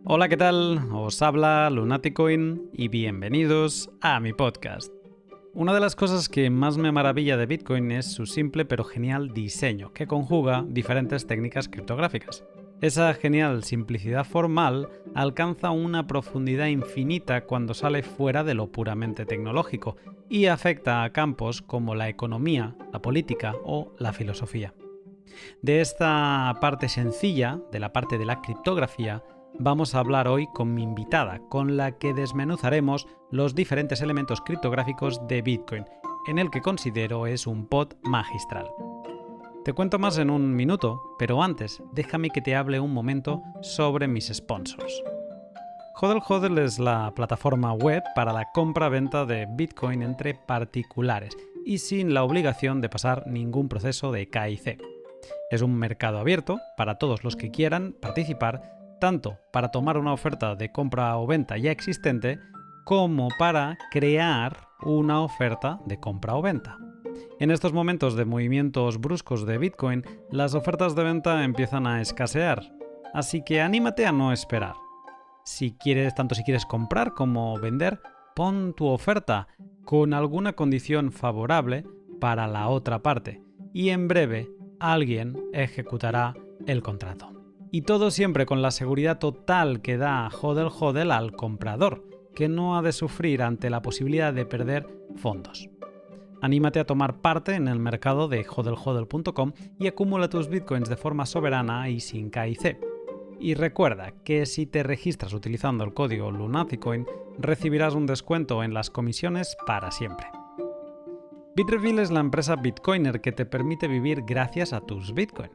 Hola, ¿qué tal? Os habla Lunaticoin y bienvenidos a mi podcast. Una de las cosas que más me maravilla de Bitcoin es su simple pero genial diseño, que conjuga diferentes técnicas criptográficas. Esa genial simplicidad formal alcanza una profundidad infinita cuando sale fuera de lo puramente tecnológico y afecta a campos como la economía, la política o la filosofía. De esta parte sencilla, de la parte de la criptografía, vamos a hablar hoy con mi invitada, con la que desmenuzaremos los diferentes elementos criptográficos de Bitcoin, en el que considero es un pod magistral. Te cuento más en un minuto, pero antes déjame que te hable un momento sobre mis sponsors. HODL HODL es la plataforma web para la compra-venta de Bitcoin entre particulares y sin la obligación de pasar ningún proceso de KIC. Es un mercado abierto para todos los que quieran participar, tanto para tomar una oferta de compra o venta ya existente, como para crear una oferta de compra o venta. En estos momentos de movimientos bruscos de Bitcoin, las ofertas de venta empiezan a escasear, así que anímate a no esperar. Tanto si quieres comprar como vender, pon tu oferta con alguna condición favorable para la otra parte y en breve alguien ejecutará el contrato. Y todo siempre con la seguridad total que da HODL HODL al comprador, que no ha de sufrir ante la posibilidad de perder fondos. Anímate a tomar parte en el mercado de hodlhodl.com y acumula tus bitcoins de forma soberana y sin KIC. Y recuerda que si te registras utilizando el código Lunaticoin, recibirás un descuento en las comisiones para siempre. Bitrefill es la empresa Bitcoiner que te permite vivir gracias a tus Bitcoin.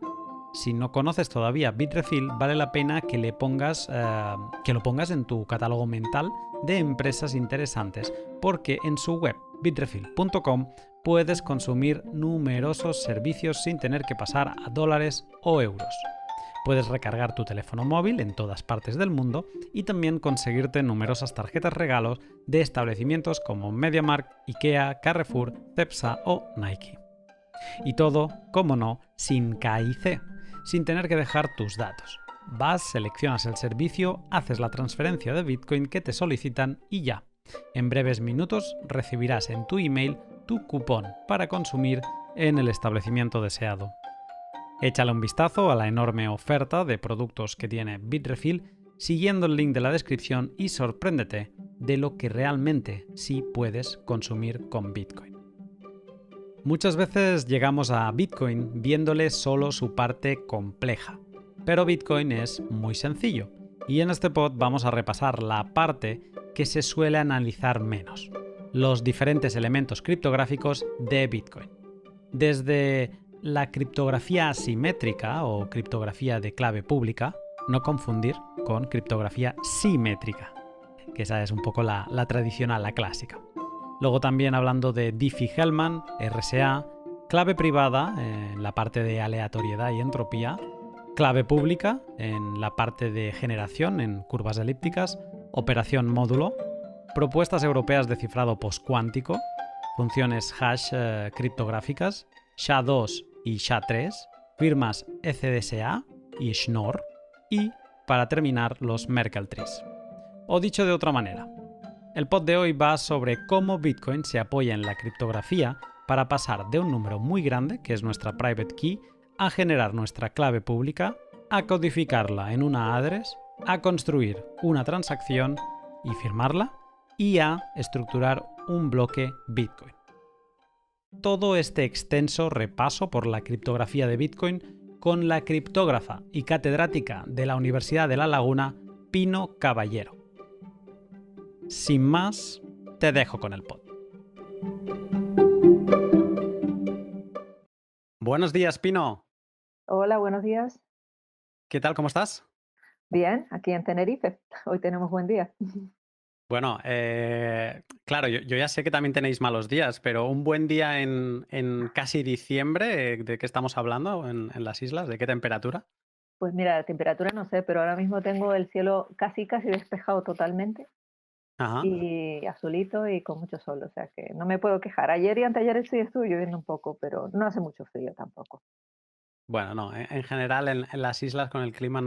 Si no conoces todavía Bitrefill, vale la pena que lo pongas en tu catálogo mental de empresas interesantes, porque en su web bitrefill.com puedes consumir numerosos servicios sin tener que pasar a dólares o euros. Puedes recargar tu teléfono móvil en todas partes del mundo y también conseguirte numerosas tarjetas regalos de establecimientos como MediaMarkt, IKEA, Carrefour, Cepsa o Nike. Y todo, como no, sin KIC, sin tener que dejar tus datos. Vas, seleccionas el servicio, haces la transferencia de Bitcoin que te solicitan y ya. En breves minutos recibirás en tu email tu cupón para consumir en el establecimiento deseado. Échale un vistazo a la enorme oferta de productos que tiene Bitrefill siguiendo el link de la descripción y sorpréndete de lo que realmente sí puedes consumir con Bitcoin. Muchas veces llegamos a Bitcoin viéndole solo su parte compleja, pero Bitcoin es muy sencillo y en este pod vamos a repasar la parte que se suele analizar menos, los diferentes elementos criptográficos de Bitcoin. Desde la criptografía asimétrica o criptografía de clave pública, no confundir con criptografía simétrica, que esa es un poco la tradicional, la clásica. Luego también hablando de Diffie-Hellman, RSA, clave privada en la parte de aleatoriedad y entropía, clave pública en la parte de generación en curvas elípticas, operación módulo, propuestas europeas de cifrado postcuántico, funciones hash criptográficas, SHA-2 y SHA-3, firmas ECDSA y Schnorr y, para terminar, los Merkle Trees. O dicho de otra manera, el pod de hoy va sobre cómo Bitcoin se apoya en la criptografía para pasar de un número muy grande, que es nuestra private key, a generar nuestra clave pública, a codificarla en una address, a construir una transacción y firmarla, y a estructurar un bloque Bitcoin. Todo este extenso repaso por la criptografía de Bitcoin con la criptógrafa y catedrática de la Universidad de La Laguna, Pino Caballero. Sin más, te dejo con el pod. Buenos días, Pino. Hola, buenos días. ¿Qué tal? ¿Cómo estás? Bien, aquí en Tenerife. Hoy tenemos buen día. Bueno, claro, yo ya sé que también tenéis malos días, pero un buen día en casi diciembre, ¿de qué estamos hablando en las islas? ¿De qué temperatura? Pues mira, la temperatura no sé, pero ahora mismo tengo el cielo casi despejado totalmente Ajá. y azulito y con mucho sol, o sea que no me puedo quejar. Ayer y anteayer sí estuvo lloviendo un poco, pero no hace mucho frío tampoco. Bueno, no, en general en las islas con el clima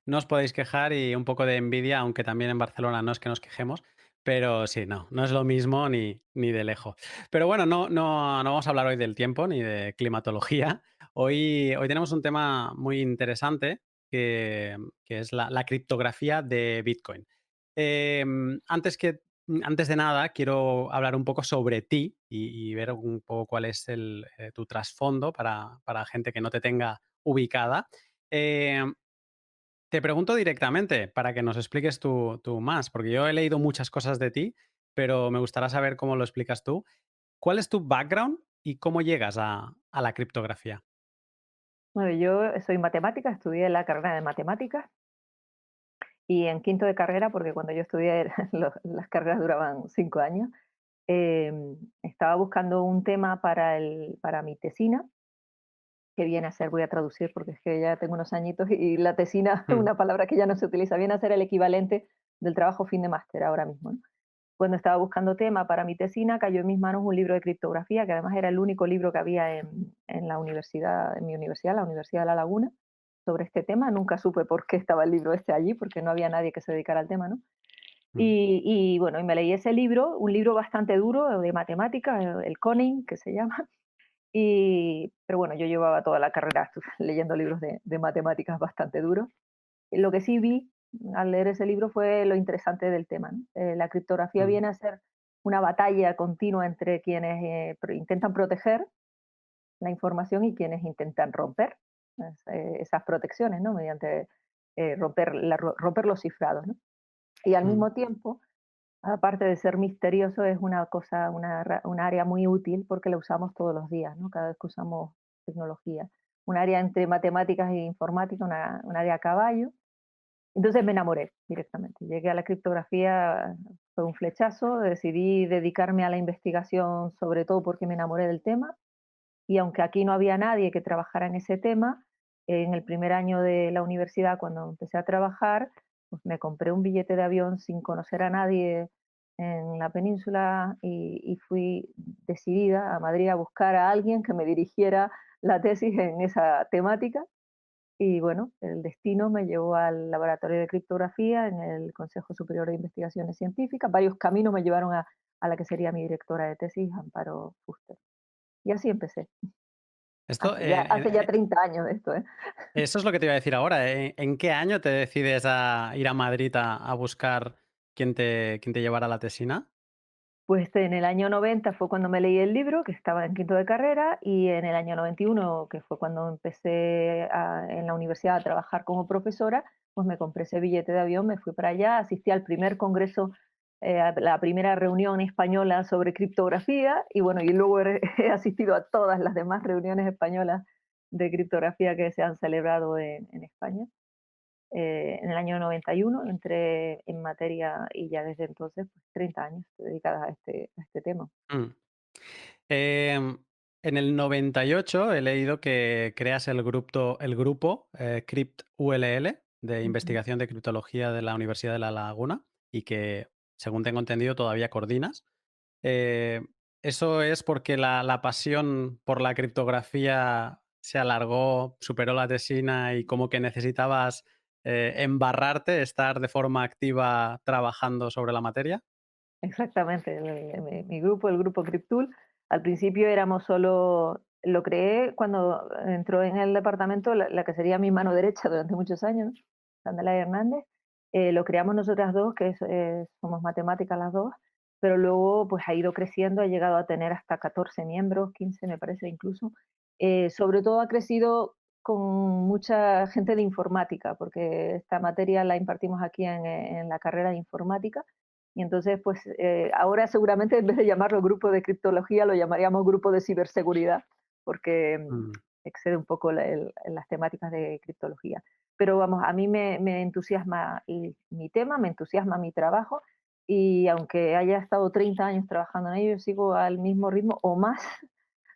no os podéis quejar y un poco de envidia, aunque también en Barcelona no es que nos quejemos, pero sí, no es lo mismo ni de lejos. Pero bueno, no vamos a hablar hoy del tiempo ni de climatología. Hoy tenemos un tema muy interesante que es la criptografía de Bitcoin. Antes de nada, quiero hablar un poco sobre ti y ver un poco cuál es tu trasfondo para gente que no te tenga ubicada. Em, Te pregunto directamente para que nos expliques tú más, porque yo he leído muchas cosas de ti, pero me gustaría saber cómo lo explicas tú. ¿Cuál es tu background y cómo llegas a la criptografía? Bueno, yo soy matemática, estudié la carrera de matemáticas y en quinto de carrera, porque cuando yo estudié las carreras duraban 5 años, estaba buscando un tema para mi tesina, que viene a ser, voy a traducir porque es que ya tengo unos añitos y la tesina es Mm, una palabra que ya no se utiliza, viene a ser el equivalente del trabajo fin de máster ahora mismo, ¿no? Cuando estaba buscando tema para mi tesina, cayó en mis manos un libro de criptografía, que además era el único libro que había en la universidad, en mi universidad, la Universidad de La Laguna, sobre este tema. Nunca supe por qué estaba el libro este allí, porque no había nadie que se dedicara al tema, ¿no? mm, Y bueno, y me leí ese libro, un libro bastante duro de matemáticas, el Conning, que se llama. Pero bueno, yo llevaba toda la carrera leyendo libros de matemáticas bastante duros. Lo que sí vi al leer ese libro fue lo interesante del tema, ¿no? La criptografía mm, viene a ser una batalla continua entre quienes intentan proteger la información y quienes intentan romper esas protecciones, ¿no? Mediante romper los cifrados, ¿no? Y al mm, mismo tiempo, aparte de ser misterioso, es una cosa, una área muy útil porque la usamos todos los días, ¿no? Cada vez que usamos tecnología. Un área entre matemáticas e informática, un área a caballo. Entonces me enamoré directamente. Llegué a la criptografía, fue un flechazo, decidí dedicarme a la investigación, sobre todo porque me enamoré del tema. Y aunque aquí no había nadie que trabajara en ese tema, en el primer año de la universidad, cuando empecé a trabajar, pues me compré un billete de avión sin conocer a nadie en la península y fui decidida a Madrid a buscar a alguien que me dirigiera la tesis en esa temática y bueno, el destino me llevó al laboratorio de criptografía en el Consejo Superior de Investigaciones Científicas. Varios caminos me llevaron a la que sería mi directora de tesis, Amparo Fuster. Y así empecé. Esto, Hace ya 30 años de esto, ¿eh? eso es lo que te iba a decir ahora. ¿En qué año te decides a ir a Madrid a buscar quién te llevara la tesina? Pues en el año 90 fue cuando me leí el libro, que estaba en quinto de carrera, y en el año 91, que fue cuando empecé en la universidad a trabajar como profesora, pues me compré ese billete de avión, me fui para allá, asistí al primer congreso, a la primera reunión española sobre criptografía, y bueno, y luego he asistido a todas las demás reuniones españolas de criptografía que se han celebrado en España. En el año 91 entré en materia y ya desde entonces, pues 30 años dedicada a este tema. Mm. Em, en el 98 he leído que creas el grupo CryptULL de Ujú. investigación de criptología de la Universidad de La Laguna y que, según tengo entendido, todavía coordinas. Eh, ¿Eso es porque la pasión por la criptografía se alargó, superó la tesina y como que necesitabas embarrarte, estar de forma activa trabajando sobre la materia? Exactamente, mi grupo, el grupo Cryptool, al principio éramos solo, lo creé cuando entró en el departamento la que sería mi mano derecha durante muchos años, Candela Hernández, lo creamos nosotras dos, somos matemáticas las dos, pero luego pues ha ido creciendo, ha llegado a tener hasta 14 miembros, 15 me parece incluso. Sobre todo ha crecido con mucha gente de informática, porque esta materia la impartimos aquí en la carrera de informática y entonces, pues ahora seguramente en vez de llamarlo grupo de criptología, lo llamaríamos grupo de ciberseguridad, porque Mm, excede un poco en las temáticas de criptología. Pero vamos, a mí me entusiasma mi tema, me entusiasma mi trabajo y aunque haya estado 30 años trabajando en ello, yo sigo al mismo ritmo o más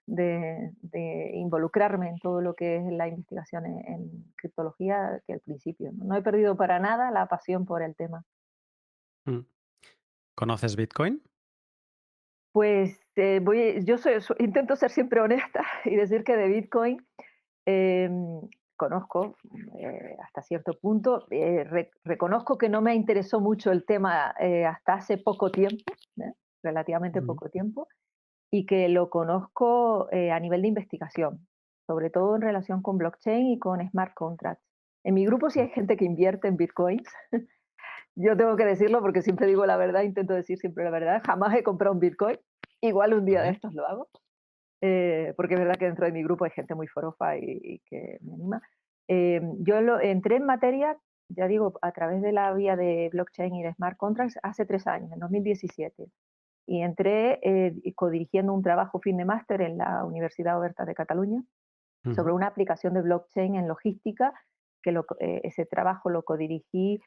de involucrarme en todo lo que es la investigación en criptología que al principio. No he perdido para nada la pasión por el tema. mm. ¿Conoces Bitcoin? Pues, yo intento ser siempre honesta y decir que de Bitcoin, conozco hasta cierto punto. Reconozco que no me interesó mucho el tema hasta hace poco tiempo, ¿eh? Relativamente Ujú. poco tiempo, y que lo conozco a nivel de investigación, sobre todo en relación con blockchain y con smart contracts. En mi grupo sí Mm. hay gente que invierte en bitcoins. Yo tengo que decirlo porque siempre digo la verdad, intento decir siempre la verdad. Jamás he comprado un bitcoin. Igual un día de Vale. estos lo hago. Porque es verdad que dentro de mi grupo hay gente muy forofa y que me anima. Entré en materia, ya digo, a través de la vía de blockchain y de smart contracts hace 3 años, en 2017. Y entré codirigiendo un trabajo fin de máster en la Universidad Oberta de Cataluña Ujú. sobre una aplicación de blockchain en logística, ese trabajo lo codirigí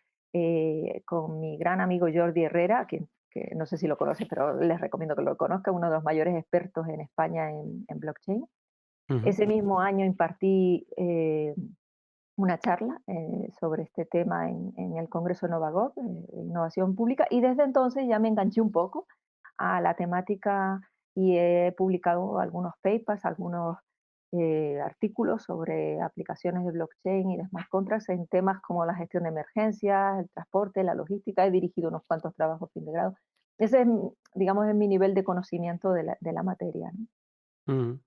con mi gran amigo Jordi Herrera, que no sé si lo conoces, pero les recomiendo que lo conozca, uno de los mayores expertos en España en blockchain. Ujú. Ese mismo año impartí una charla sobre este tema en el Congreso Novagov, Innovación Pública, y desde entonces ya me enganché un poco a la temática y he publicado algunos papers, algunos artículos sobre aplicaciones de blockchain y de smart contracts en temas como la gestión de emergencias, el transporte, la logística. He dirigido unos cuantos trabajos fin de grado. Ese es, digamos, es mi nivel de conocimiento de la materia, ¿no? Ujú.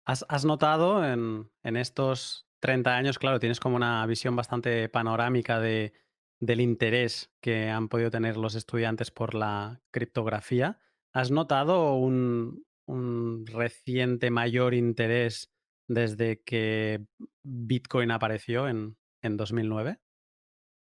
¿Has notado en estos 30 años, claro, tienes como una visión bastante panorámica del interés que han podido tener los estudiantes por la criptografía? ¿Has notado un reciente mayor interés desde que Bitcoin apareció en 2009?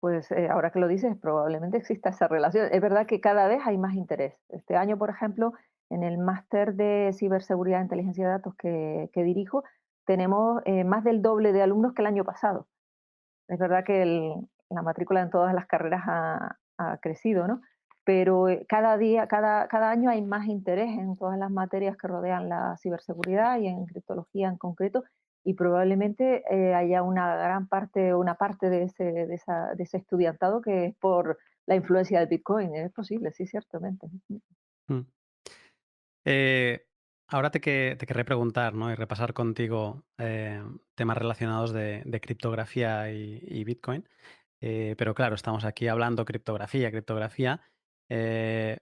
Pues ahora que lo dices, probablemente exista esa relación. Es verdad que cada vez hay más interés. Este año, por ejemplo, en el máster de ciberseguridad e inteligencia de datos que dirijo, tenemos más del doble de alumnos que el año pasado. Es verdad que la matrícula en todas las carreras ha crecido, ¿no? Pero cada día, cada año hay más interés en todas las materias que rodean la ciberseguridad y en criptología en concreto, y probablemente haya una gran parte, una parte de ese estudiantado que es por la influencia del Bitcoin. Es posible, sí, ciertamente. Mm. Eh, ahora te querré preguntar, ¿no? Y repasar contigo temas relacionados de criptografía y Bitcoin. Pero claro, estamos aquí hablando criptografía, criptografía. Eh,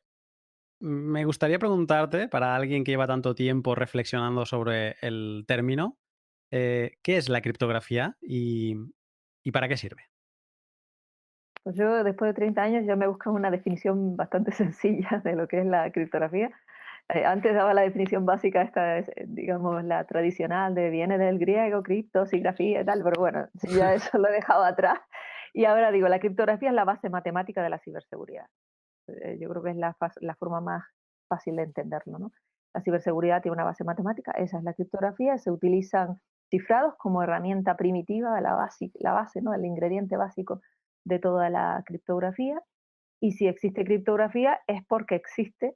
Me gustaría preguntarte, para alguien que lleva tanto tiempo reflexionando sobre el término, ¿qué es la criptografía y para qué sirve? Pues yo, después de 30 años, ya me he buscado una definición bastante sencilla de lo que es la criptografía. Antes daba la definición básica, esta es, digamos, la tradicional de viene del griego, criptos y grafía y tal, pero bueno, ya eso lo he dejado atrás. Y ahora digo, la criptografía es la base matemática de la ciberseguridad. Yo creo que es la forma más fácil de entenderlo, ¿no? La ciberseguridad tiene una base matemática, esa es la criptografía, se utilizan cifrados como herramienta primitiva, la base, ¿no? El ingrediente básico de toda la criptografía. Y si existe criptografía es porque existe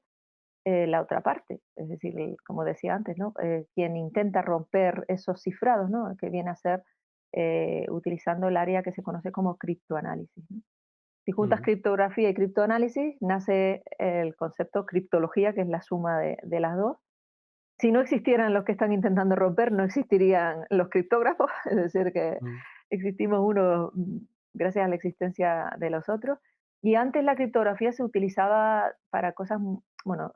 la otra parte, es decir, como decía antes, ¿no? Quien intenta romper esos cifrados, ¿no? Que viene a ser utilizando el área que se conoce como criptoanálisis, ¿no? Si juntas Ujú. criptografía y criptoanálisis, nace el concepto criptología, que es la suma de las dos. Si no existieran los que están intentando romper, no existirían los criptógrafos, es decir, que Mm. existimos uno gracias a la existencia de los otros. Y antes la criptografía se utilizaba para cosas, bueno,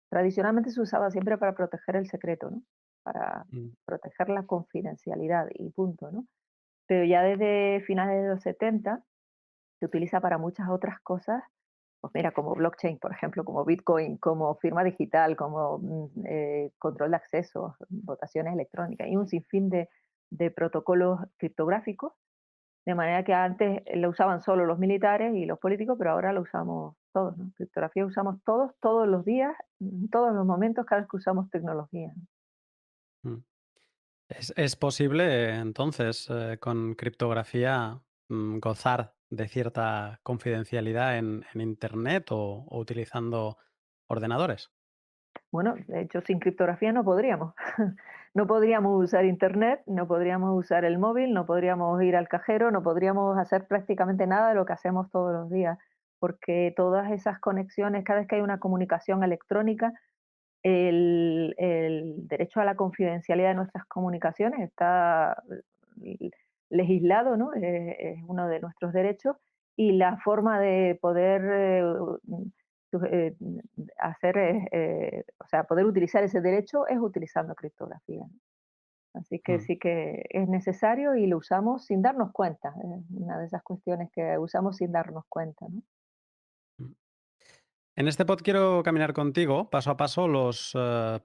tradicionalmente se usaba siempre para proteger el secreto, ¿no? Para Mm. proteger la confidencialidad y punto, ¿no? Pero ya desde finales de los 70 se utiliza para muchas otras cosas, pues mira, como blockchain, por ejemplo, como Bitcoin, como firma digital, como control de acceso, votaciones electrónicas y un sinfín de protocolos criptográficos, de manera que antes lo usaban solo los militares y los políticos, pero ahora lo usamos todos, ¿no? Criptografía usamos todos, todos los días, en todos los momentos, cada vez que usamos tecnología, ¿no? Mm. ¿Es posible entonces con criptografía gozar de cierta confidencialidad en Internet o utilizando ordenadores? Bueno, de hecho, sin criptografía no podríamos. No podríamos usar Internet, no podríamos usar el móvil, no podríamos ir al cajero, no podríamos hacer prácticamente nada de lo que hacemos todos los días, porque todas esas conexiones, cada vez que hay una comunicación electrónica, el derecho a la confidencialidad de nuestras comunicaciones está legislado, ¿no? Es uno de nuestros derechos y la forma de poder hacer, o sea, poder utilizar ese derecho es utilizando criptografía, ¿no? Así que Mm. sí que es necesario y lo usamos sin darnos cuenta. Es una de esas cuestiones que usamos sin darnos cuenta, ¿no? Mm. En este pod quiero caminar contigo paso a paso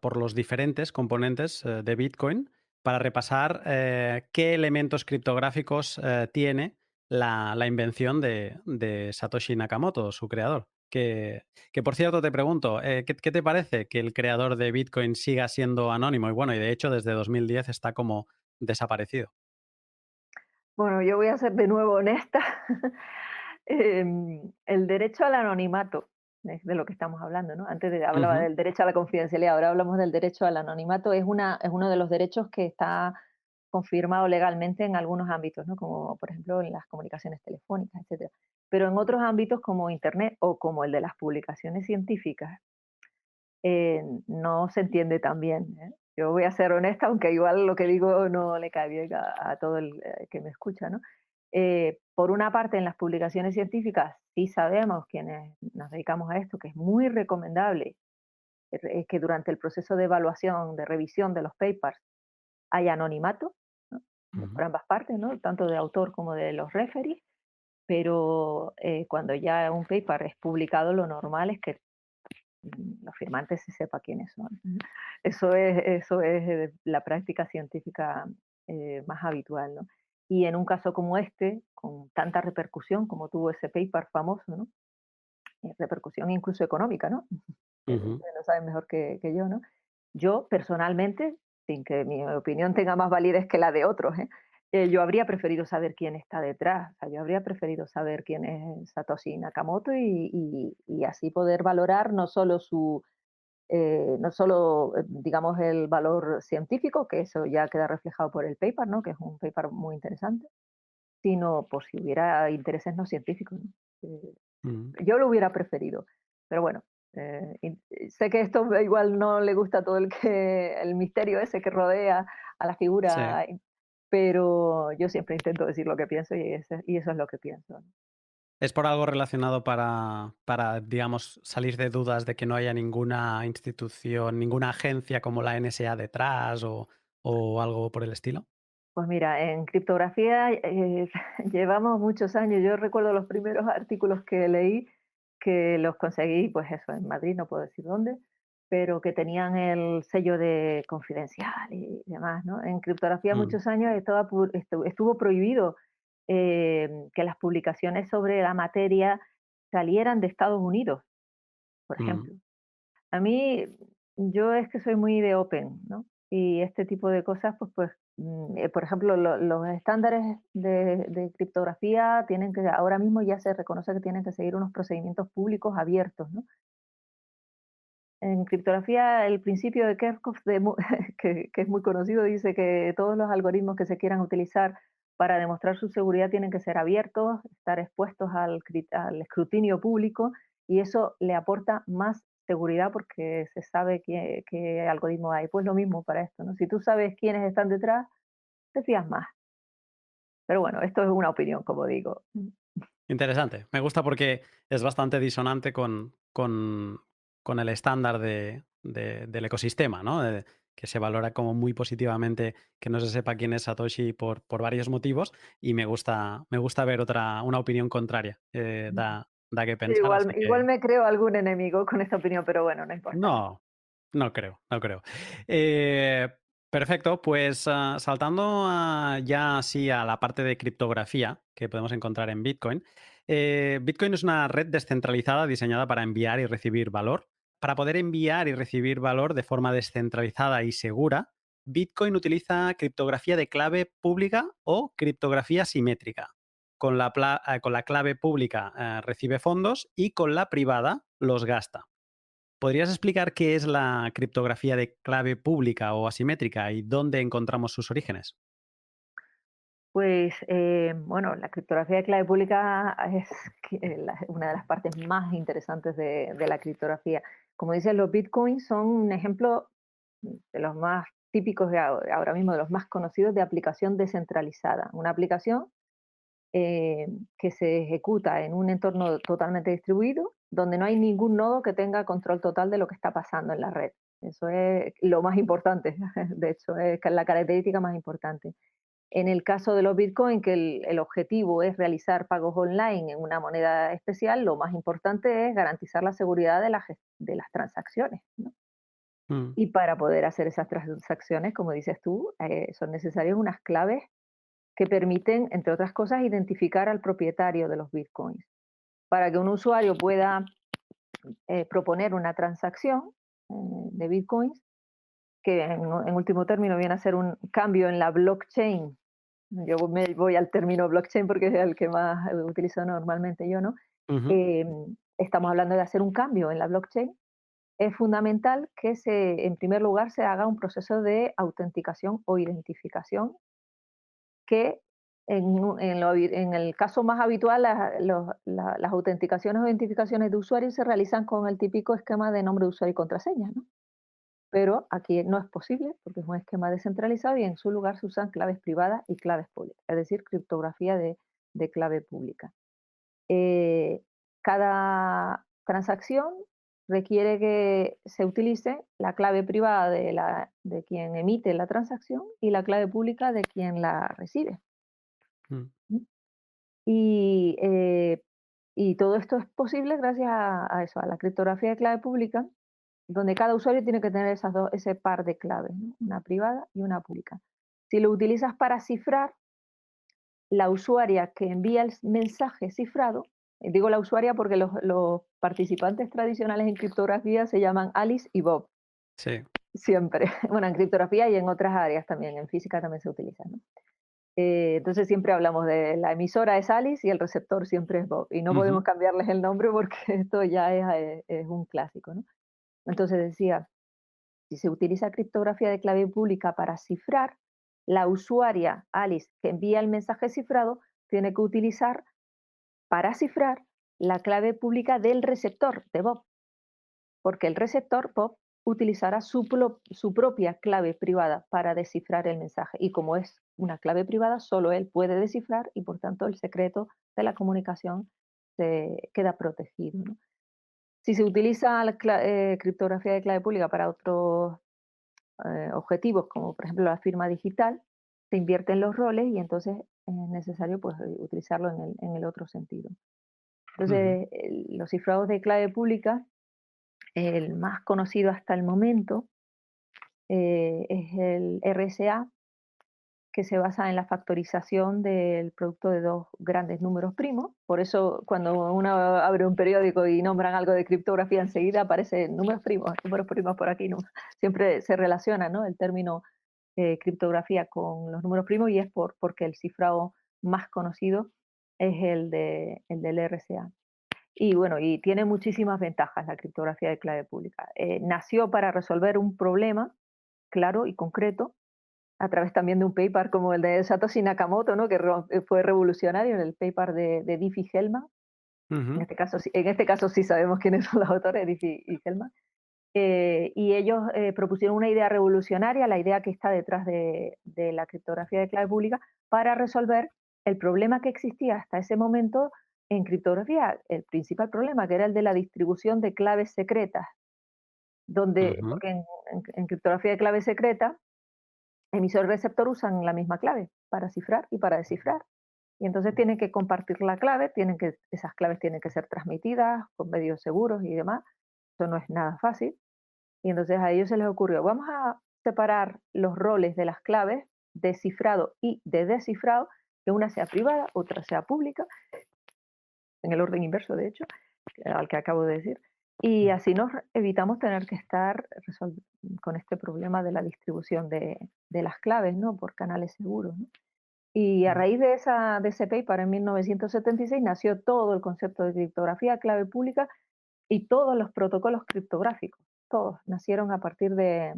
por los diferentes componentes de Bitcoin para repasar qué elementos criptográficos tiene la invención de Satoshi Nakamoto, su creador. Que, por cierto te pregunto, ¿qué te parece que el creador de Bitcoin siga siendo anónimo? Y bueno, y de hecho desde 2010 está como desaparecido. Bueno, yo voy a ser de nuevo honesta. El derecho al anonimato es de lo que estamos hablando, ¿no? Antes hablaba Ujú, del derecho a la confidencialidad, ahora hablamos del derecho al anonimato. Es uno de los derechos que está confirmado legalmente en algunos ámbitos, ¿no? Como por ejemplo en las comunicaciones telefónicas, etcétera. Pero en otros ámbitos como Internet o como el de las publicaciones científicas, no se entiende tan bien, ¿eh? Yo voy a ser honesta, aunque igual lo que digo no le cae bien a todo el que me escucha, ¿no? Por una parte, en las publicaciones científicas sí sabemos, quienes nos dedicamos a esto, que es muy recomendable que durante el proceso de evaluación, de revisión de los papers, haya anonimato, ¿no? ujú, Por ambas partes, ¿no? Tanto de autor como de los referees, pero cuando ya un paper es publicado, lo normal es que los firmantes se sepa quiénes son. Ujú. Eso es la práctica científica más habitual, ¿no? Y en un caso como este, con tanta repercusión como tuvo ese paper famoso, ¿no? Repercusión incluso económica, ¿no? ujú. Ustedes lo saben mejor que yo, ¿no? Yo personalmente, sin que mi opinión tenga más validez que la de otros, ¿eh? Yo habría preferido saber quién está detrás, o sea, yo habría preferido saber quién es Satoshi Nakamoto y así poder valorar no solo no solo, digamos, el valor científico, que eso ya queda reflejado por el paper, ¿no? Que es un paper muy interesante, sino por si hubiera intereses no científicos, ¿no? Mm. Yo lo hubiera preferido, pero bueno, sé que esto igual no le gusta a todo el misterio ese que rodea a la Sí. figura, pero yo siempre intento decir lo que pienso y eso es lo que pienso, ¿no? ¿Es por algo relacionado para, digamos, salir de dudas de que no haya ninguna institución, ninguna agencia como la NSA detrás o algo por el estilo? Pues mira, en criptografía llevamos muchos años. Yo recuerdo los primeros artículos que leí, que los conseguí, pues eso, en Madrid, no puedo decir dónde, pero que tenían el sello de confidencial y demás, ¿no? En criptografía Mm, muchos años estuvo prohibido que las publicaciones sobre la materia salieran de Estados Unidos, por mm, ejemplo. A mí, yo es que soy muy de open, ¿no? Y este tipo de cosas, por ejemplo, los estándares de criptografía tienen que, ahora mismo ya se reconoce que tienen que seguir unos procedimientos públicos abiertos, ¿no? En criptografía, el principio de Kerckhoff, que es muy conocido, dice que todos los algoritmos que se quieran utilizar para demostrar su seguridad tienen que ser abiertos, estar expuestos al escrutinio público y eso le aporta más seguridad porque se sabe qué algoritmo hay. Pues lo mismo para esto, ¿no? Si tú sabes quiénes están detrás, te fías más. Pero bueno, esto es una opinión, como digo. interesante. Me gusta porque es bastante disonante con el estándar del ecosistema, ¿no? Que se valora como muy positivamente que no se sepa quién es Satoshi por varios motivos y me gusta ver una opinión contraria. Da que Sí, pensar, así igual que me creo algún enemigo con esta opinión, pero bueno, no importa. no. No creo, no creo. Eh, perfecto, pues saltando ya así a la parte de criptografía que podemos encontrar en Bitcoin. Bitcoin es una red descentralizada diseñada para enviar y recibir valor. Para poder enviar y recibir valor de forma descentralizada y segura, Bitcoin utiliza criptografía de clave pública o criptografía simétrica. Con la clave pública recibe fondos y con la privada los gasta. ¿Podrías explicar qué es la criptografía de clave pública o asimétrica y dónde encontramos sus orígenes? Pues bueno, la criptografía de clave pública es una de las partes más interesantes de la criptografía. Como dices, los bitcoins son un ejemplo de los más típicos ahora mismo, de los más conocidos de aplicación descentralizada. Una aplicación que se ejecuta en un entorno totalmente distribuido, donde no hay ningún nodo que tenga control total de lo que está pasando en la red. Eso es lo más importante, de hecho, es la característica más importante. En el caso de los Bitcoin, que el objetivo es realizar pagos online en una moneda especial, lo más importante es garantizar la seguridad de las transacciones, ¿no? Mm, Y para poder hacer esas transacciones, como dices tú, son necesarias unas claves que permiten, entre otras cosas, identificar al propietario de los Bitcoins. Para que un usuario pueda proponer una transacción de Bitcoins, que en último término viene a ser un cambio en la blockchain. Yo me voy al término blockchain porque es el que más utilizo normalmente yo, ¿no? ujú, Estamos hablando de hacer un cambio en la blockchain. Es fundamental que en primer lugar, se haga un proceso de autenticación o identificación que en el caso más habitual, las autenticaciones o identificaciones de usuario se realizan con el típico esquema de nombre de usuario y contraseña, ¿no? Pero aquí no es posible porque es un esquema descentralizado y en su lugar se usan claves privadas y claves públicas, es decir, criptografía de clave pública. Eh, Cada transacción requiere que se utilice la clave privada de quien emite la transacción y la clave pública de quien la recibe. mm, ¿M? Y, y todo esto es posible gracias a eso, a la criptografía de clave pública, donde cada usuario tiene que tener ese par de claves, ¿no? Una privada y una pública. Si lo utilizas para cifrar, la usuaria que envía el mensaje cifrado, digo la usuaria porque los participantes tradicionales en criptografía se llaman Alice y Bob, sí. siempre. Bueno, en criptografía y en otras áreas también, en física también se utiliza, ¿no? Entonces siempre hablamos de la emisora es Alice y el receptor siempre es Bob. Y no Ujú, podemos cambiarles el nombre porque esto ya es un clásico, ¿no? Entonces decía, si se utiliza criptografía de clave pública para cifrar, la usuaria Alice que envía el mensaje cifrado tiene que utilizar para cifrar la clave pública del receptor de Bob, porque el receptor Bob utilizará su propia clave privada para descifrar el mensaje. Y como es una clave privada, solo él puede descifrar y por tanto el secreto de la comunicación se queda protegido, ¿no? Si se utiliza criptografía de clave pública para otros objetivos, como por ejemplo la firma digital, se invierten los roles y entonces es necesario pues, utilizarlo en el otro sentido. ujú, Entonces, los cifrados de clave pública, el más conocido hasta el momento, es el RSA, que se basa en la factorización del producto de dos grandes números primos. Por eso, cuando uno abre un periódico y nombran algo de criptografía, enseguida aparecen números primos por aquí. ¿No? Siempre se relaciona, ¿no? El término criptografía con los números primos y es porque el cifrado más conocido es el del RSA. Y bueno, y tiene muchísimas ventajas la criptografía de clave pública. Nació para resolver un problema claro y concreto a través también de un paper como el de Satoshi Nakamoto, ¿no? Que fue revolucionario en el paper de Diffie-Hellman. En ujú, este caso, en este caso sí sabemos quiénes son los autores, Diffie y Hellman. Y ellos propusieron una idea revolucionaria, la idea que está detrás de la criptografía de clave pública, para resolver el problema que existía hasta ese momento en criptografía, el principal problema, que era el de la distribución de claves secretas, ujú, porque en criptografía de clave secreta, emisor y receptor usan la misma clave para cifrar y para descifrar. Y entonces tienen que compartir la clave, esas claves tienen que ser transmitidas con medios seguros y demás. Eso no es nada fácil. Y entonces a ellos se les ocurrió, vamos a separar los roles de las claves de cifrado y de descifrado, que una sea privada, otra sea pública, en el orden inverso, de hecho, al que acabo de decir. Y mm, así nos evitamos tener que estar con este problema de la distribución de las claves, ¿no? Por canales seguros, ¿no? Y a mm, raíz de ese paper en 1976 nació todo el concepto de criptografía clave pública y todos los protocolos criptográficos, todos nacieron a partir de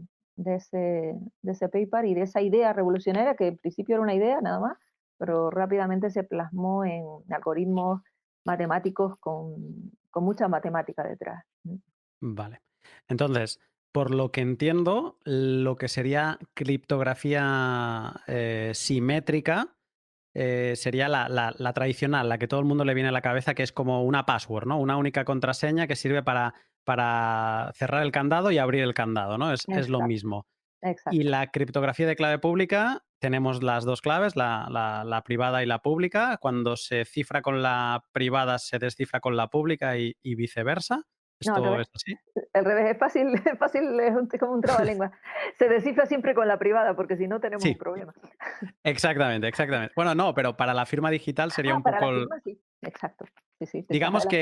ese paper y de esa idea revolucionaria que en principio era una idea nada más, pero rápidamente se plasmó en algoritmos matemáticos con mucha matemática detrás. vale. Entonces, por lo que entiendo, lo que sería criptografía simétrica sería la tradicional, la que todo el mundo le viene a la cabeza, que es como una password, ¿no? Una única contraseña que sirve para cerrar el candado y abrir el candado, ¿no? Es lo Exacto, mismo. Y exacto. la criptografía de clave pública, tenemos las dos claves, la privada y la pública. Cuando se cifra con la privada, se descifra con la pública y viceversa. No, al ¿Esto revés. es así? Al revés, es fácil, es fácil, es como un trabalengua. Se descifra siempre con la privada, porque si no tenemos un Sí, problema. exactamente, exactamente. Bueno, no, pero para la firma digital sería Ah, un para poco la firma sí, exacto. Sí, sí, te digamos saca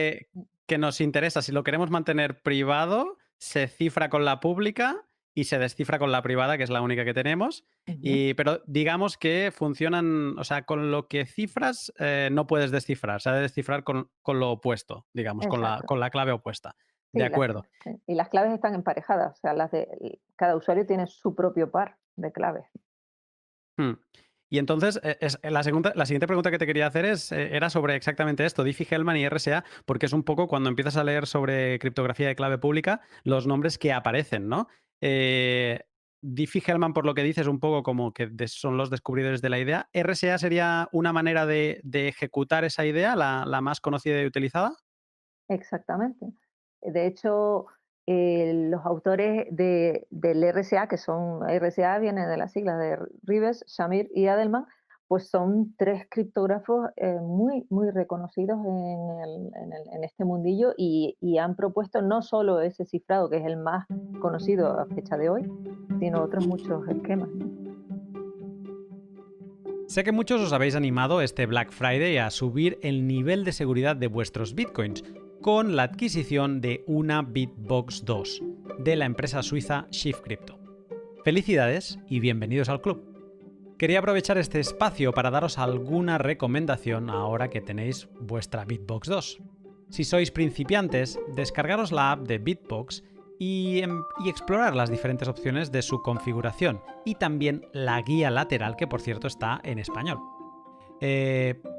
que nos interesa, si lo queremos mantener privado, se cifra con la pública y se descifra con la privada, que es la única que tenemos. ujú, Pero digamos que funcionan, o sea, con lo que cifras no puedes descifrar, se ha de descifrar con lo opuesto, digamos, con exacto. con la clave opuesta. De Sí, acuerdo. sí, y las claves están emparejadas, o sea, cada usuario tiene su propio par de claves. Hmm. Y entonces, la siguiente pregunta que te quería hacer era sobre exactamente esto, Diffie-Hellman y RSA, porque es un poco cuando empiezas a leer sobre criptografía de clave pública, los nombres que aparecen, ¿no? Eh, Diffie-Hellman, por lo que dices, un poco como que son los descubridores de la idea. ¿RSA sería una manera de ejecutar esa idea, la más conocida y utilizada? Exactamente. De hecho, los autores del RSA, que son RSA viene de las siglas de Rives, Shamir y Adelman, pues son 3 criptógrafos, muy, muy reconocidos en este mundillo y han propuesto no solo ese cifrado, que es el más conocido a fecha de hoy, sino otros muchos esquemas, ¿no? Sé que muchos os habéis animado este Black Friday a subir el nivel de seguridad de vuestros bitcoins con la adquisición de una Bitbox 2 de la empresa suiza Shift Crypto. Felicidades y bienvenidos al club. Quería aprovechar este espacio para daros alguna recomendación ahora que tenéis vuestra Bitbox 2. Si sois principiantes, descargaros la app de Bitbox y explorar las diferentes opciones de su configuración y también la guía lateral que por cierto está en español.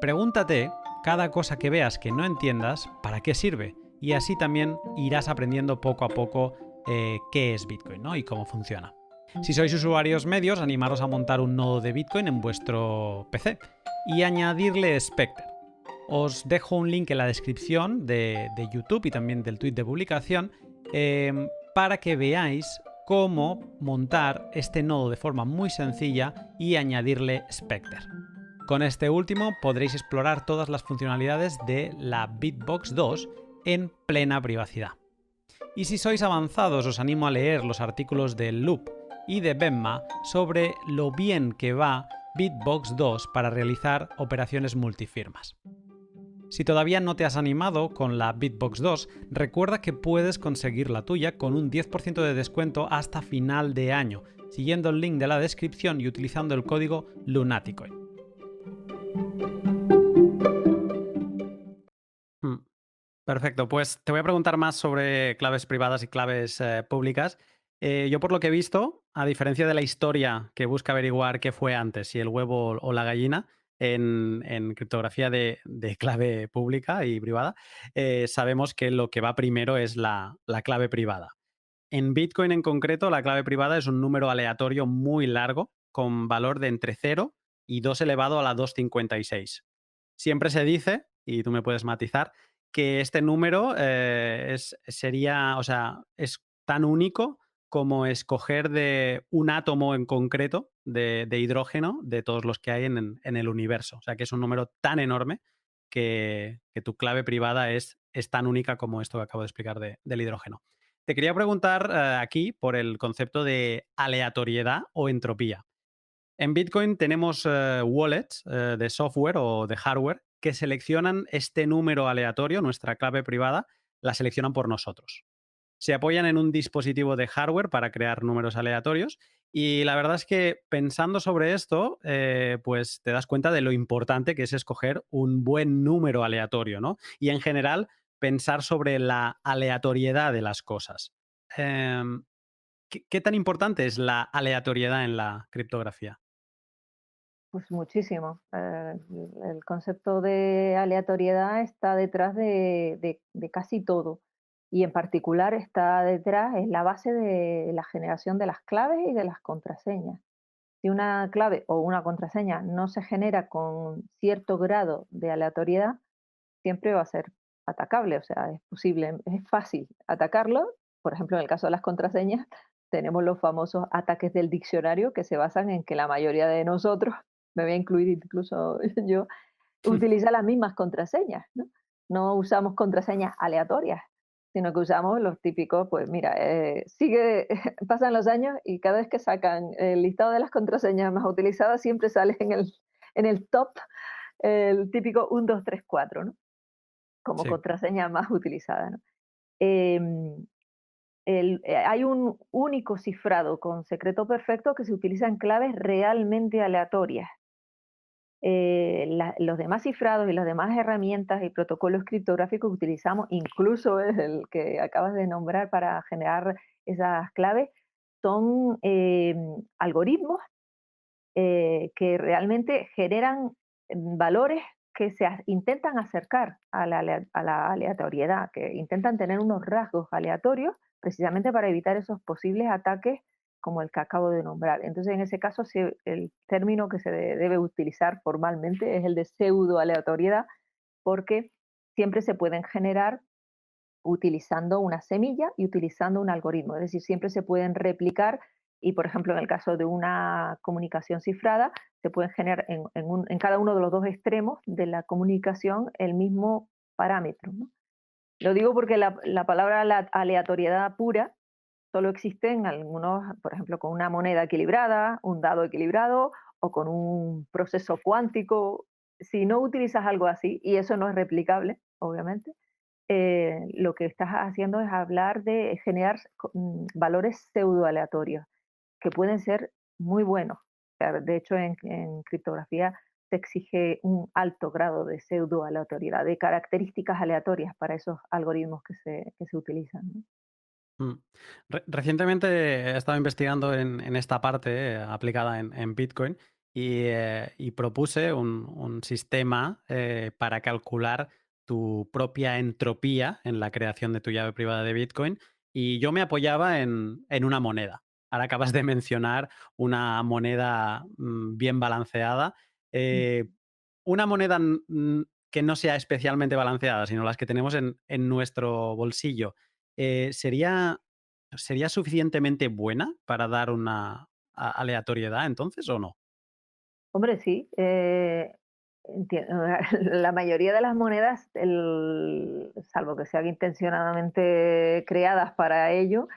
Pregúntate cada cosa que veas que no entiendas para qué sirve y así también irás aprendiendo poco a poco qué es Bitcoin, ¿no? Y cómo funciona. Si sois usuarios medios, animaros a montar un nodo de Bitcoin en vuestro PC y añadirle Spectre. Os dejo un link en la descripción de YouTube y también del tweet de publicación para que veáis cómo montar este nodo de forma muy sencilla y añadirle Spectre. Con este último podréis explorar todas las funcionalidades de la Bitbox 2 en plena privacidad. Y si sois avanzados os animo a leer los artículos de Loop y de Benma sobre lo bien que va Bitbox 2 para realizar operaciones multifirmas. Si todavía no te has animado con la Bitbox 2, recuerda que puedes conseguir la tuya con un 10% de descuento hasta final de año, siguiendo el link de la descripción y utilizando el código Lunaticoin. Hmm. Perfecto, pues te voy a preguntar más sobre claves privadas y claves públicas. Yo por lo que he visto, a diferencia de la historia que busca averiguar qué fue antes, si el huevo o la gallina, en criptografía de clave pública y privada, sabemos que lo que va primero es la clave privada. En Bitcoin en concreto, la clave privada es un número aleatorio muy largo, con valor de entre 0 y 2 elevado a la 256. Siempre se dice, y tú me puedes matizar, que este número sería, o sea, es tan único como escoger de un átomo en concreto de hidrógeno de todos los que hay en el universo. O sea, que es un número tan enorme que tu clave privada es tan única como esto que acabo de explicar del hidrógeno. Te quería preguntar aquí por el concepto de aleatoriedad o entropía. En Bitcoin tenemos wallets de software o de hardware que seleccionan este número aleatorio, nuestra clave privada, la seleccionan por nosotros. Se apoyan en un dispositivo de hardware para crear números aleatorios y la verdad es que pensando sobre esto, pues te das cuenta de lo importante que es escoger un buen número aleatorio, ¿no? Y en general pensar sobre la aleatoriedad de las cosas. Em, ¿Qué tan importante es la aleatoriedad en la criptografía? Pues muchísimo. El concepto de aleatoriedad está detrás de casi todo. y en particular está detrás, es la base de la generación de las claves y de las contraseñas. Si una clave o una contraseña no se genera con cierto grado de aleatoriedad, siempre va a ser atacable, o sea, es posible, es fácil atacarlo. Por ejemplo, en el caso de las contraseñas, tenemos los famosos ataques del diccionario que se basan en que la mayoría de nosotros, me voy a incluir incluso yo, utiliza las mismas contraseñas, ¿no? No usamos contraseñas aleatorias, sino que usamos los típicos, pues mira, sigue, pasan los años y cada vez que sacan el listado de las contraseñas más utilizadas, siempre sale en el top el típico 1, 2, 3, 4, ¿no? Como Sí. contraseña más utilizada, ¿no? Em, hay un único cifrado con secreto perfecto que se utiliza en claves realmente aleatorias. Los demás cifrados y las demás herramientas y protocolos criptográficos que utilizamos, incluso el que acabas de nombrar para generar esas claves, son algoritmos que realmente generan valores que intentan acercar a la aleatoriedad, que intentan tener unos rasgos aleatorios precisamente para evitar esos posibles ataques como el que acabo de nombrar. Entonces, en ese caso, el término que se debe utilizar formalmente es el de pseudo aleatoriedad, porque siempre se pueden generar utilizando una semilla y utilizando un algoritmo. Es decir, siempre se pueden replicar y, por ejemplo, en el caso de una comunicación cifrada, se pueden generar en cada uno de los dos extremos de la comunicación el mismo parámetro, ¿no? Lo digo porque la palabra aleatoriedad pura solo existe en algunos, por ejemplo, con una moneda equilibrada, un dado equilibrado o con un proceso cuántico. Si no utilizas algo así, y eso no es replicable, obviamente, lo que estás haciendo es hablar de generar valores pseudoaleatorios, que pueden ser muy buenos. O sea, de hecho, en criptografía se exige un alto grado de pseudoaleatoriedad, de características aleatorias para esos algoritmos que se utilizan, ¿no? Mm. Recientemente he estado investigando en esta parte aplicada en Bitcoin y propuse un sistema para calcular tu propia entropía en la creación de tu llave privada de Bitcoin y yo me apoyaba en una moneda. Ahora acabas de mencionar una moneda bien balanceada. Mm. Eh, una moneda que no sea especialmente balanceada, sino las que tenemos en nuestro bolsillo. ¿Sería suficientemente buena para dar una aleatoriedad entonces o no? Hombre, sí, la mayoría de las monedas, salvo que sean intencionadamente creadas para ello,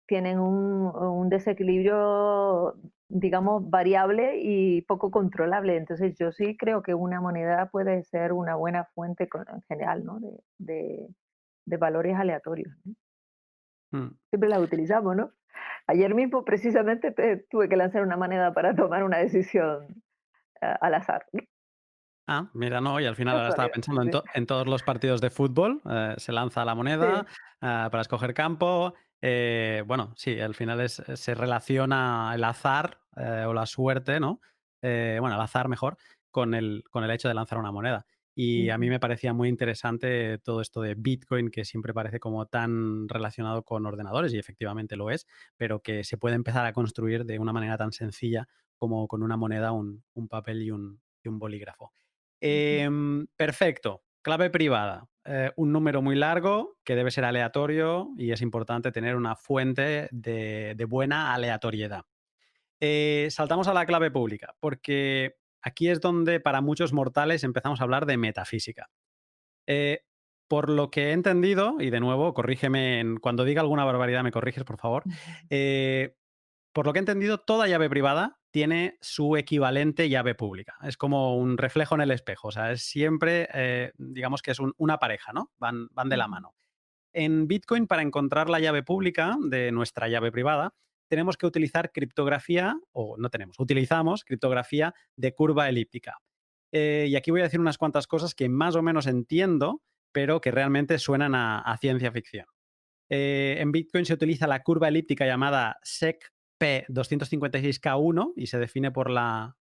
tienen un desequilibrio, digamos, variable y poco controlable. Entonces, yo sí creo que una moneda puede ser una buena fuente en general, ¿no? De valores aleatorios, ¿no? Mm. Siempre las utilizamos, ¿no? Ayer mismo, precisamente, tuve que lanzar una moneda para tomar una decisión al azar. Ah, mira, no, y al final ahora estaba Casualidad, pensando sí. en todos los partidos de fútbol, se lanza la moneda, Sí. para escoger campo. Bueno, sí, al final se relaciona el azar, o la suerte, ¿no? Bueno, el azar mejor, con el hecho de lanzar una moneda. Y a mí Ujú. me parecía muy interesante todo esto de Bitcoin, que siempre parece como tan relacionado con ordenadores, y efectivamente lo es, pero que se puede empezar a construir de una manera tan sencilla como con una moneda, un papel y un bolígrafo. Ujú. Perfecto. Clave privada. Un número muy largo que debe ser aleatorio y es importante tener una fuente de buena aleatoriedad. Saltamos a la clave pública, porque aquí es donde para muchos mortales empezamos a hablar de metafísica. Eh, por lo que he entendido, y de nuevo, corrígeme cuando diga alguna barbaridad, me corriges, por favor. Ujú. eh, por lo que he entendido, toda llave privada tiene su equivalente llave pública. Es como un reflejo en el espejo. O sea, es siempre, digamos que es una pareja, ¿no? Van de la Ujú. mano. En Bitcoin, para encontrar la llave pública de nuestra llave privada, tenemos que utilizar criptografía, o no tenemos, utilizamos criptografía de curva elíptica. Y aquí voy a decir unas cuantas cosas que más o menos entiendo, pero que realmente suenan a ciencia ficción. En Bitcoin se utiliza la curva elíptica llamada SECP 256K1 y se define por la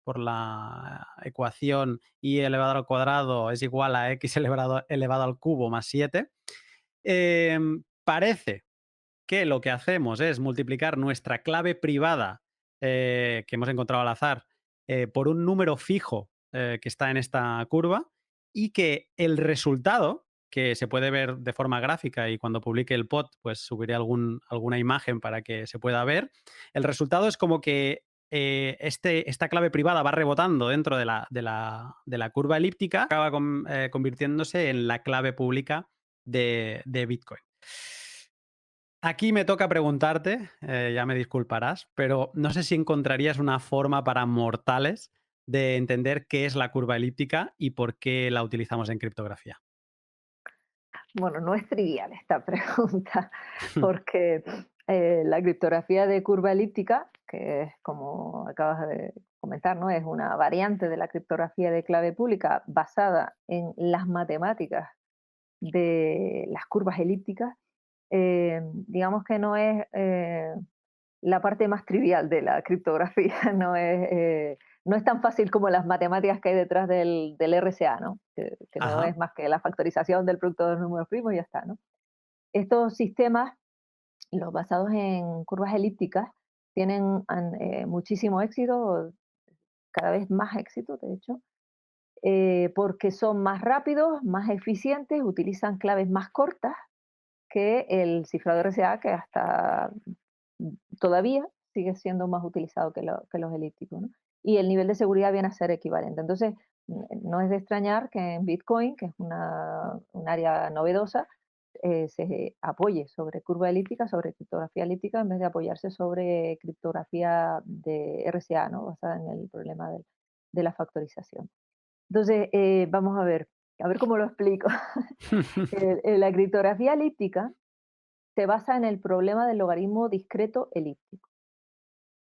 ecuación y elevado al cuadrado es igual a x elevado al cubo más 7. parece que lo que hacemos es multiplicar nuestra clave privada que hemos encontrado al azar por un número fijo que está en esta curva y que el resultado, que se puede ver de forma gráfica y cuando publique el pod, pues subiré alguna imagen para que se pueda ver, el resultado es como que esta clave privada va rebotando dentro de la curva elíptica, acaba convirtiéndose en la clave pública de Bitcoin. Aquí me toca preguntarte, ya me disculparás, pero no sé si encontrarías una forma para mortales de entender qué es la curva elíptica y por qué la utilizamos en criptografía. Bueno, no es trivial esta pregunta, porque la criptografía de curva elíptica, que es como acabas de comentar, ¿no? Es una variante de la criptografía de clave pública basada en las matemáticas de las curvas elípticas, digamos que no es la parte más trivial de la criptografía, no es tan fácil como las matemáticas que hay detrás del RSA, ¿no? Que no Ajá. es más que la factorización del producto de los números primos y ya está, ¿no? Estos sistemas, los basados en curvas elípticas, tienen muchísimo éxito, cada vez más éxito, de hecho, porque son más rápidos, más eficientes, utilizan claves más cortas que el cifrado RSA, que hasta todavía sigue siendo más utilizado que los elípticos, ¿no? Y el nivel de seguridad viene a ser equivalente. Entonces, no es de extrañar que en Bitcoin, que es un área novedosa, se apoye sobre curva elíptica, sobre criptografía elíptica, en vez de apoyarse sobre criptografía de RSA, ¿no? Basada en el problema de la factorización. Entonces, vamos a ver cómo lo explico. La criptografía elíptica se basa en el problema del logaritmo discreto elíptico,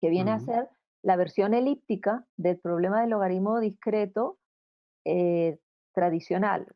que viene a Mm. ser la versión elíptica del problema del logaritmo discreto eh, tradicional.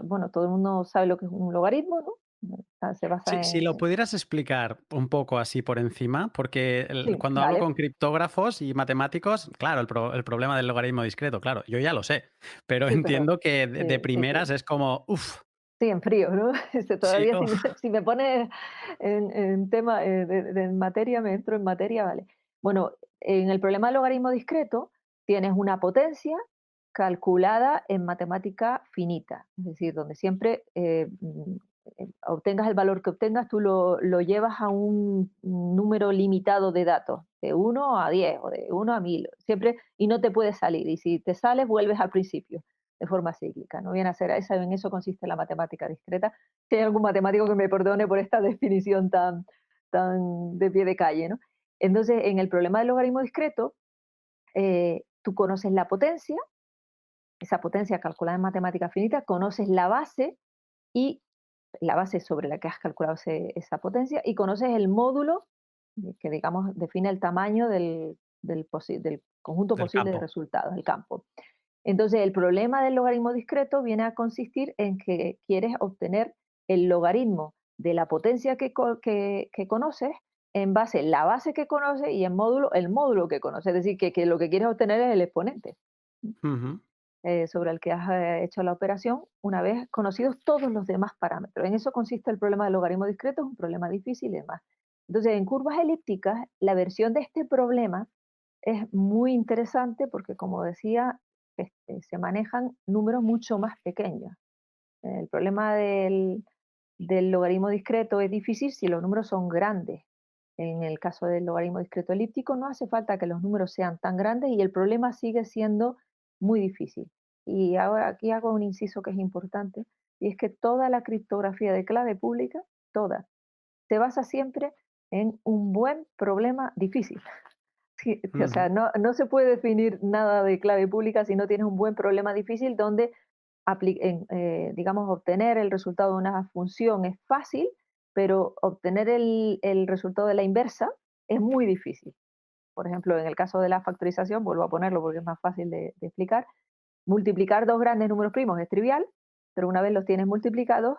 Bueno, todo el mundo sabe lo que es un logaritmo, ¿no? Se basa Si lo en... pudieras explicar un poco así por encima, porque Sí, cuando hablo vale, con criptógrafos y matemáticos, claro, el problema del logaritmo discreto, claro, yo ya lo sé, pero sí, pero entiendo que de sí, primeras sí, es como, uff, sí, en frío, ¿no? sí, Todavía uf, si me pones en tema de materia, me entro en materia, vale. Bueno, en el problema del logaritmo discreto tienes una potencia calculada en matemática finita, es decir, donde siempre obtengas el valor que obtengas, tú lo llevas a un número limitado de datos, de 1 a 10 o de 1 a 1000, siempre, y no te puedes salir. Y si te sales, vuelves al principio de forma cíclica. No viene a ser esa, en eso consiste la matemática discreta. Si hay algún matemático que me perdone por esta definición tan de pie de calle, ¿no? Entonces, en el problema del logaritmo discreto, tú conoces la potencia, esa potencia calculada en matemática finita, conoces la base y la base sobre la que has calculado esa potencia y conoces el módulo que, digamos, define el tamaño del conjunto del posible de campo. resultados, el campo. Entonces, el problema del logaritmo discreto viene a consistir en que quieres obtener el logaritmo de la potencia que conoces en base a la base que conoces y en módulo el módulo que conoces. Es decir, que lo que quieres obtener es el exponente Ujú. sobre el que has hecho la operación una vez conocidos todos los demás parámetros. En eso consiste el problema del logaritmo discreto, es un problema difícil y demás. Entonces, en curvas elípticas, la versión de este problema es muy interesante porque, como decía, se manejan números mucho más pequeños. El problema del logaritmo discreto es difícil si los números son grandes. En el caso del logaritmo discreto elíptico no hace falta que los números sean tan grandes y el problema sigue siendo muy difícil. Y ahora aquí hago un inciso que es importante, y es que toda la criptografía de clave pública, toda, se basa siempre en un buen problema difícil. Sí, o sea, Ujú. no se puede definir nada de clave pública si no tienes un buen problema difícil donde, digamos, obtener el resultado de una función es fácil, pero obtener el resultado de la inversa es muy difícil. Por ejemplo, en el caso de la factorización, vuelvo a ponerlo porque es más fácil de explicar, multiplicar dos grandes números primos es trivial, pero una vez los tienes multiplicados,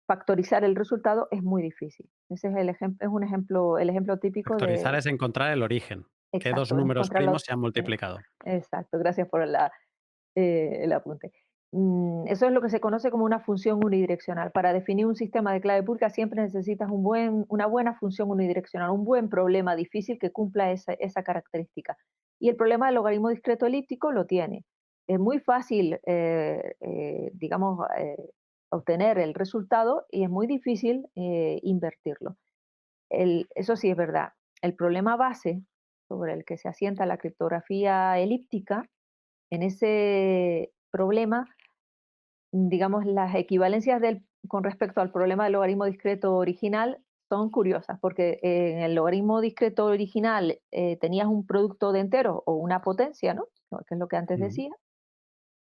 factorizar el resultado es muy difícil. Ese es es un ejemplo, el ejemplo típico Factorizar de... es encontrar el origen, que dos Exacto, números encontrarlo. primos se han multiplicado. Exacto, gracias por el apunte. Eso es lo que se conoce como una función unidireccional. Para definir un sistema de clave pública siempre necesitas una buena función unidireccional, un buen problema difícil que cumpla esa característica. Y el problema del logaritmo discreto elíptico lo tiene. Es muy fácil, digamos, obtener el resultado y es muy difícil invertirlo. Eso sí es verdad. El problema base sobre el que se asienta la criptografía elíptica, en ese problema digamos, las equivalencias con respecto al problema del logaritmo discreto original son curiosas, porque en el logaritmo discreto original tenías un producto de enteros o una potencia, ¿no? Que es lo que antes Mm, decía.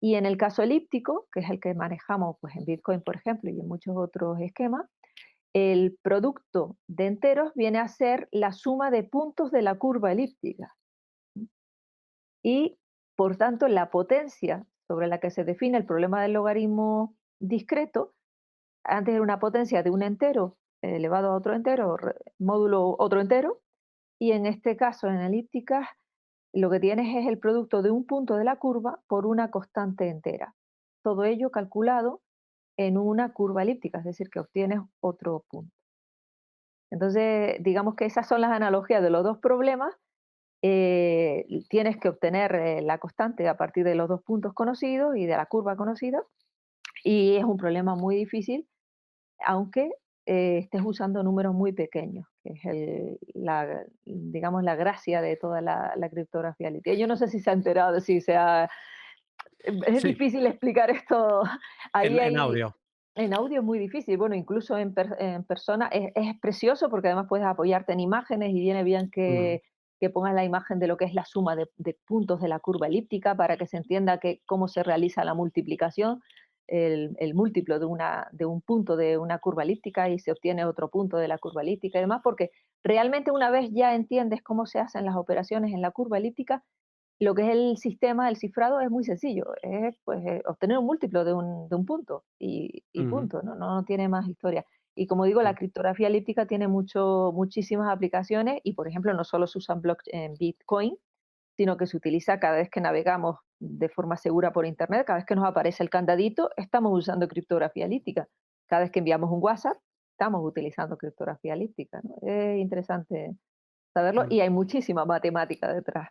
Y en el caso elíptico, que es el que manejamos pues, en Bitcoin, por ejemplo, y en muchos otros esquemas, el producto de enteros viene a ser la suma de puntos de la curva elíptica. Y, por tanto, la potencia sobre la que se define el problema del logaritmo discreto antes era una potencia de un entero elevado a otro entero, módulo otro entero, y en este caso, en elípticas, lo que tienes es el producto de un punto de la curva por una constante entera. Todo ello calculado en una curva elíptica, es decir, que obtienes otro punto. Entonces, digamos que esas son las analogías de los dos problemas. Tienes que obtener la constante a partir de los dos puntos conocidos y de la curva conocida, y es un problema muy difícil aunque estés usando números muy pequeños, que es digamos, la gracia de toda la criptografía lithium. Yo no sé si se ha enterado, si se ha es sí, difícil explicar esto. Ahí en hay audio. en audio es muy difícil, bueno, incluso en persona es precioso porque además puedes apoyarte en imágenes y viene bien Mm, que pongas la imagen de lo que es la suma de puntos de la curva elíptica para que se entienda cómo se realiza la multiplicación, el múltiplo de un punto de una curva elíptica y se obtiene otro punto de la curva elíptica y demás, porque realmente una vez ya entiendes cómo se hacen las operaciones en la curva elíptica, lo que es el sistema, el cifrado es muy sencillo, es pues, obtener un múltiplo de un punto y ujú, punto, no tiene más historia. Y como digo, mm, la criptografía elíptica tiene muchísimas aplicaciones y, por ejemplo, no solo se usa en Bitcoin, sino que se utiliza cada vez que navegamos de forma segura por Internet, cada vez que nos aparece el candadito, estamos usando criptografía elíptica. Cada vez que enviamos un WhatsApp, estamos utilizando criptografía elíptica, ¿no? Es interesante saberlo mm. y hay muchísima matemática detrás.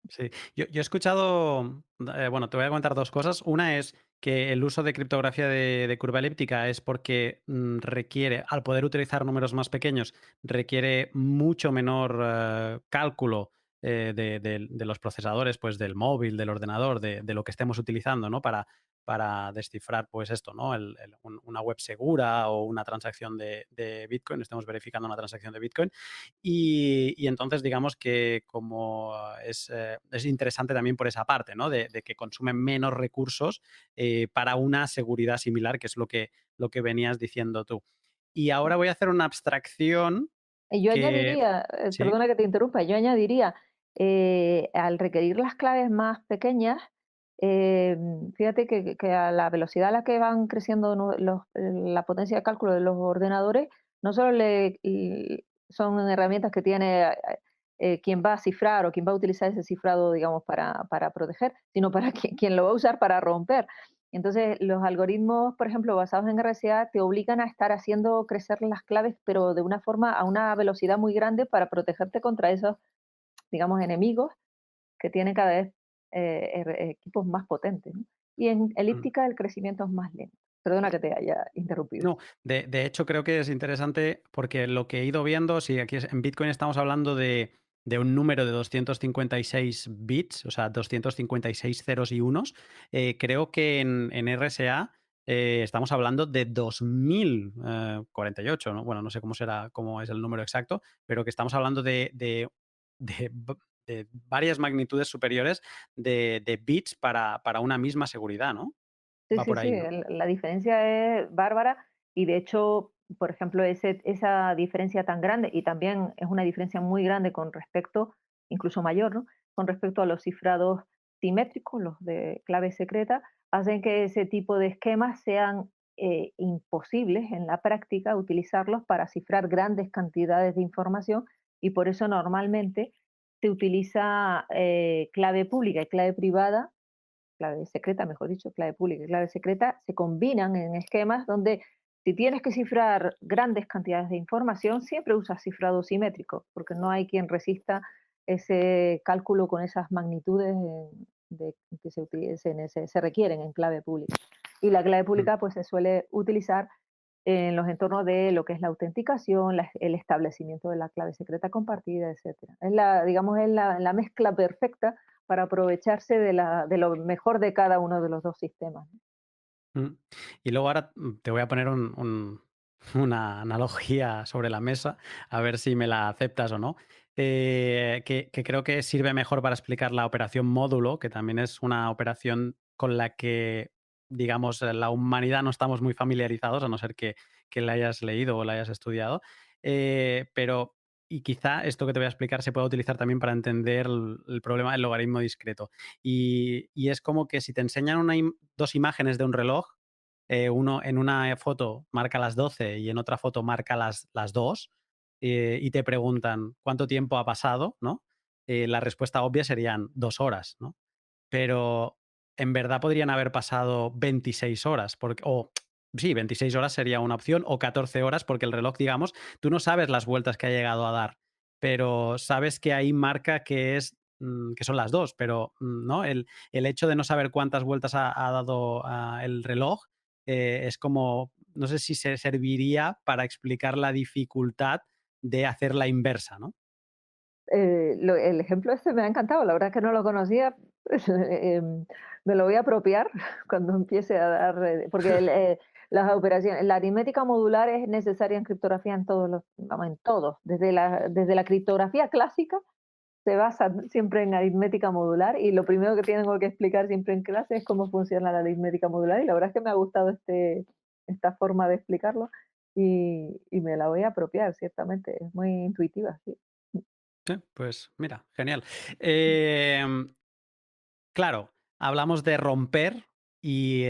Sí, yo he escuchado, bueno, te voy a comentar dos cosas. Una es que el uso de criptografía de curva elíptica es porque requiere, al poder utilizar números más pequeños, requiere mucho menor cálculo de los procesadores, pues del móvil, del ordenador, de lo que estemos utilizando, ¿no? Para descifrar, pues esto, ¿no? Una web segura o una transacción de Bitcoin, estemos verificando una transacción de Bitcoin. Y entonces digamos que como es interesante también por esa parte, ¿no? De que consumen menos recursos para una seguridad similar, que es lo que venías diciendo tú. Y ahora voy a hacer una abstracción Y yo que añadiría, sí, perdona que te interrumpa, yo añadiría, al requerir las claves más pequeñas, fíjate que a la velocidad a la que van creciendo la potencia de cálculo de los ordenadores, no solo son herramientas que tiene quien va a cifrar o quien va a utilizar ese cifrado, digamos, para proteger, sino para quien lo va a usar para romper. Entonces, los algoritmos, por ejemplo, basados en RSA, te obligan a estar haciendo crecer las claves, pero de una forma, a una velocidad muy grande para protegerte contra esos, digamos, enemigos que tienen cada vez equipos más potentes, ¿no? Y en mm. elíptica el crecimiento es más lento. Perdona que te haya interrumpido. No, de hecho creo que es interesante porque lo que he ido viendo, si aquí en Bitcoin estamos hablando de un número de 256 bits, o sea, 256 ceros y unos, creo que en RSA estamos hablando de 2048, ¿no? Bueno, no sé cómo será, cómo es el número exacto, pero que estamos hablando de varias magnitudes superiores de bits para una misma seguridad, ¿no? Sí, Va sí, por sí, ahí, ¿no? la diferencia es bárbara y de hecho, por ejemplo, esa diferencia tan grande y también es una diferencia muy grande con respecto, incluso mayor, ¿no? Con respecto a los cifrados simétricos, los de clave secreta, hacen que ese tipo de esquemas sean imposibles en la práctica utilizarlos para cifrar grandes cantidades de información y por eso normalmente se utiliza clave pública y clave privada clave secreta, mejor dicho, clave pública y clave secreta, se combinan en esquemas donde si tienes que cifrar grandes cantidades de información, siempre usas cifrado simétrico, porque no hay quien resista ese cálculo con esas magnitudes que se requieren en clave pública. Y la clave Mm. pública pues se suele utilizar en los entornos de lo que es la autenticación, el establecimiento de la clave secreta compartida, etcétera. Es digamos, es la mezcla perfecta para aprovecharse de lo mejor de cada uno de los dos sistemas, ¿no? Mm. Y luego ahora te voy a poner una analogía sobre la mesa, a ver si me la aceptas o no, que creo que sirve mejor para explicar la operación módulo, que también es una operación con la que, digamos, la humanidad no estamos muy familiarizados, a no ser que la hayas leído o la hayas estudiado. Pero, y quizá esto que te voy a explicar se pueda utilizar también para entender el problema del logaritmo discreto. Y es como que si te enseñan dos imágenes de un reloj, uno en una foto marca las 12 y en otra foto marca las 2, y te preguntan cuánto tiempo ha pasado, ¿no? La respuesta obvia serían 2 horas, ¿no? Pero en verdad podrían haber pasado 26 horas, porque, o sí, 26 horas sería una opción, o 14 horas, porque el reloj, digamos, tú no sabes las vueltas que ha llegado a dar, pero sabes que ahí marca que que son las 2, pero ¿no? El hecho de no saber cuántas vueltas ha dado el reloj es como, no sé si se serviría para explicar la dificultad de hacer la inversa, ¿no? El ejemplo este me ha encantado, la verdad es que no lo conocía, me lo voy a apropiar cuando empiece a dar, porque las operaciones, la aritmética modular es necesaria en criptografía en todos vamos, en todos, desde la criptografía clásica se basa siempre en aritmética modular y lo primero que tengo que explicar siempre en clase es cómo funciona la aritmética modular y la verdad es que me ha gustado esta forma de explicarlo y me la voy a apropiar, ciertamente, es muy intuitiva, sí. Sí, pues mira, genial. Claro, hablamos de romper y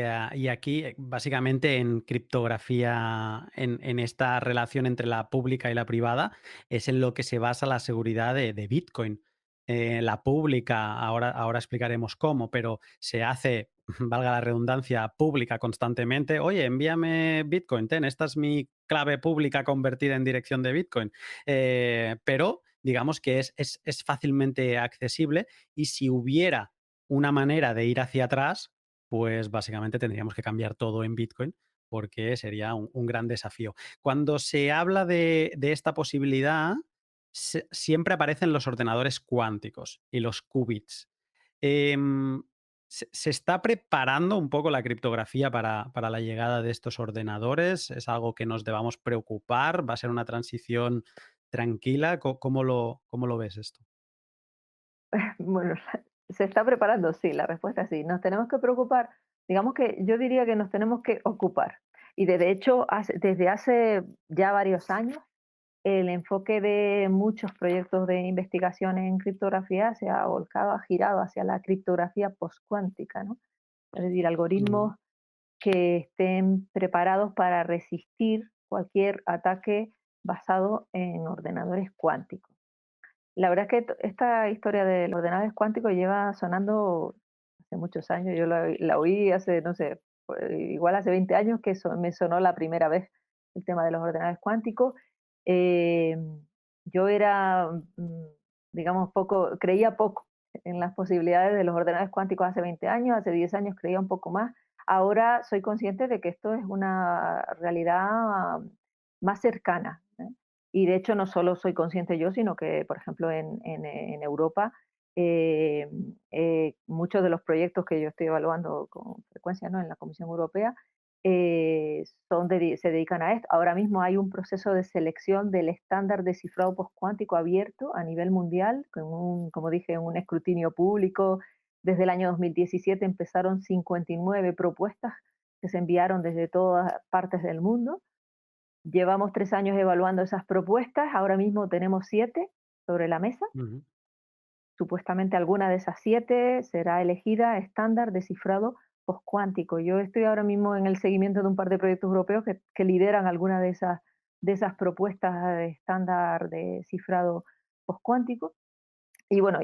aquí, básicamente en criptografía, en esta relación entre la pública y la privada, es en lo que se basa la seguridad de Bitcoin. La pública, ahora explicaremos cómo, pero se hace, valga la redundancia, pública constantemente. Oye, envíame Bitcoin, esta es mi clave pública convertida en dirección de Bitcoin. Pero digamos que es fácilmente accesible y si hubiera una manera de ir hacia atrás, pues básicamente tendríamos que cambiar todo en Bitcoin porque sería un gran desafío. Cuando se habla de esta posibilidad, siempre aparecen los ordenadores cuánticos y los qubits. Em, ¿Se está preparando un poco la criptografía para la llegada de estos ordenadores? ¿Es algo que nos debamos preocupar? ¿Va a ser una transición tranquila? ¿Cómo lo ves esto? Bueno, ¿se está preparando? Sí, la respuesta es sí. ¿Nos tenemos que preocupar? Digamos que yo diría que nos tenemos que ocupar. Y de hecho, desde hace ya varios años, el enfoque de muchos proyectos de investigación en criptografía se ha volcado, ha girado hacia la criptografía postcuántica, ¿no? Es decir, Ujú, algoritmos que estén preparados para resistir cualquier ataque basado en ordenadores cuánticos. La verdad es que esta historia de los ordenadores cuánticos lleva sonando hace muchos años. Yo la oí hace, no sé, igual hace 20 años que me sonó la primera vez el tema de los ordenadores cuánticos. Eh, yo era, digamos, creía poco en las posibilidades de los ordenadores cuánticos hace 20 años, hace 10 años creía un poco más. Ahora soy consciente de que esto es una realidad más cercana, ¿eh? Y de hecho no solo soy consciente yo, sino que, por ejemplo, en Europa, eh, muchos de los proyectos que yo estoy evaluando con frecuencia, ¿no? En la Comisión Europea se dedican a esto. Ahora mismo hay un proceso de selección del estándar de cifrado postcuántico abierto a nivel mundial, como dije, un escrutinio público. Desde el año 2017 empezaron 59 propuestas que se enviaron desde todas partes del mundo. Llevamos 3 años evaluando esas propuestas, ahora mismo tenemos 7 sobre la mesa. ujú. Supuestamente alguna de esas 7 será elegida estándar de cifrado postcuántico. Yo estoy ahora mismo en el seguimiento de un par de proyectos europeos que lideran alguna de esas propuestas de estándar de cifrado postcuántico. Y bueno,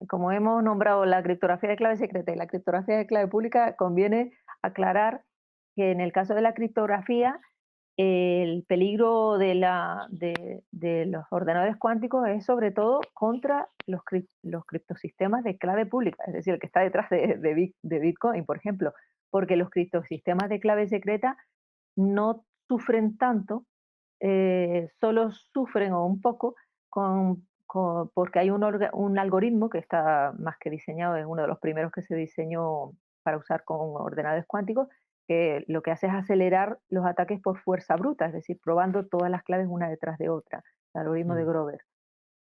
como hemos nombrado la criptografía de clave secreta y la criptografía de clave pública, conviene aclarar que en el caso de la criptografía, el peligro de los ordenadores cuánticos es sobre todo contra los criptosistemas de clave pública, es decir, el que está detrás de Bitcoin, por ejemplo, porque los criptosistemas de clave secreta no sufren tanto, solo sufren o un poco porque hay un algoritmo que está más que diseñado, es uno de los primeros que se diseñó para usar con ordenadores cuánticos, que lo que hace es acelerar los ataques por fuerza bruta, es decir, probando todas las claves una detrás de otra, el algoritmo de Mm, Grover.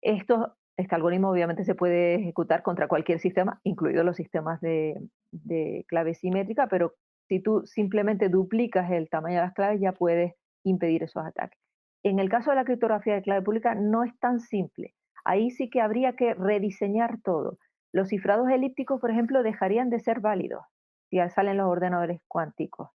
Este algoritmo obviamente se puede ejecutar contra cualquier sistema, incluidos los sistemas de clave simétrica, pero si tú simplemente duplicas el tamaño de las claves ya puedes impedir esos ataques. En el caso de la criptografía de clave pública no es tan simple. Ahí sí que habría que rediseñar todo. Los cifrados elípticos, por ejemplo, dejarían de ser válidos si salen los ordenadores cuánticos.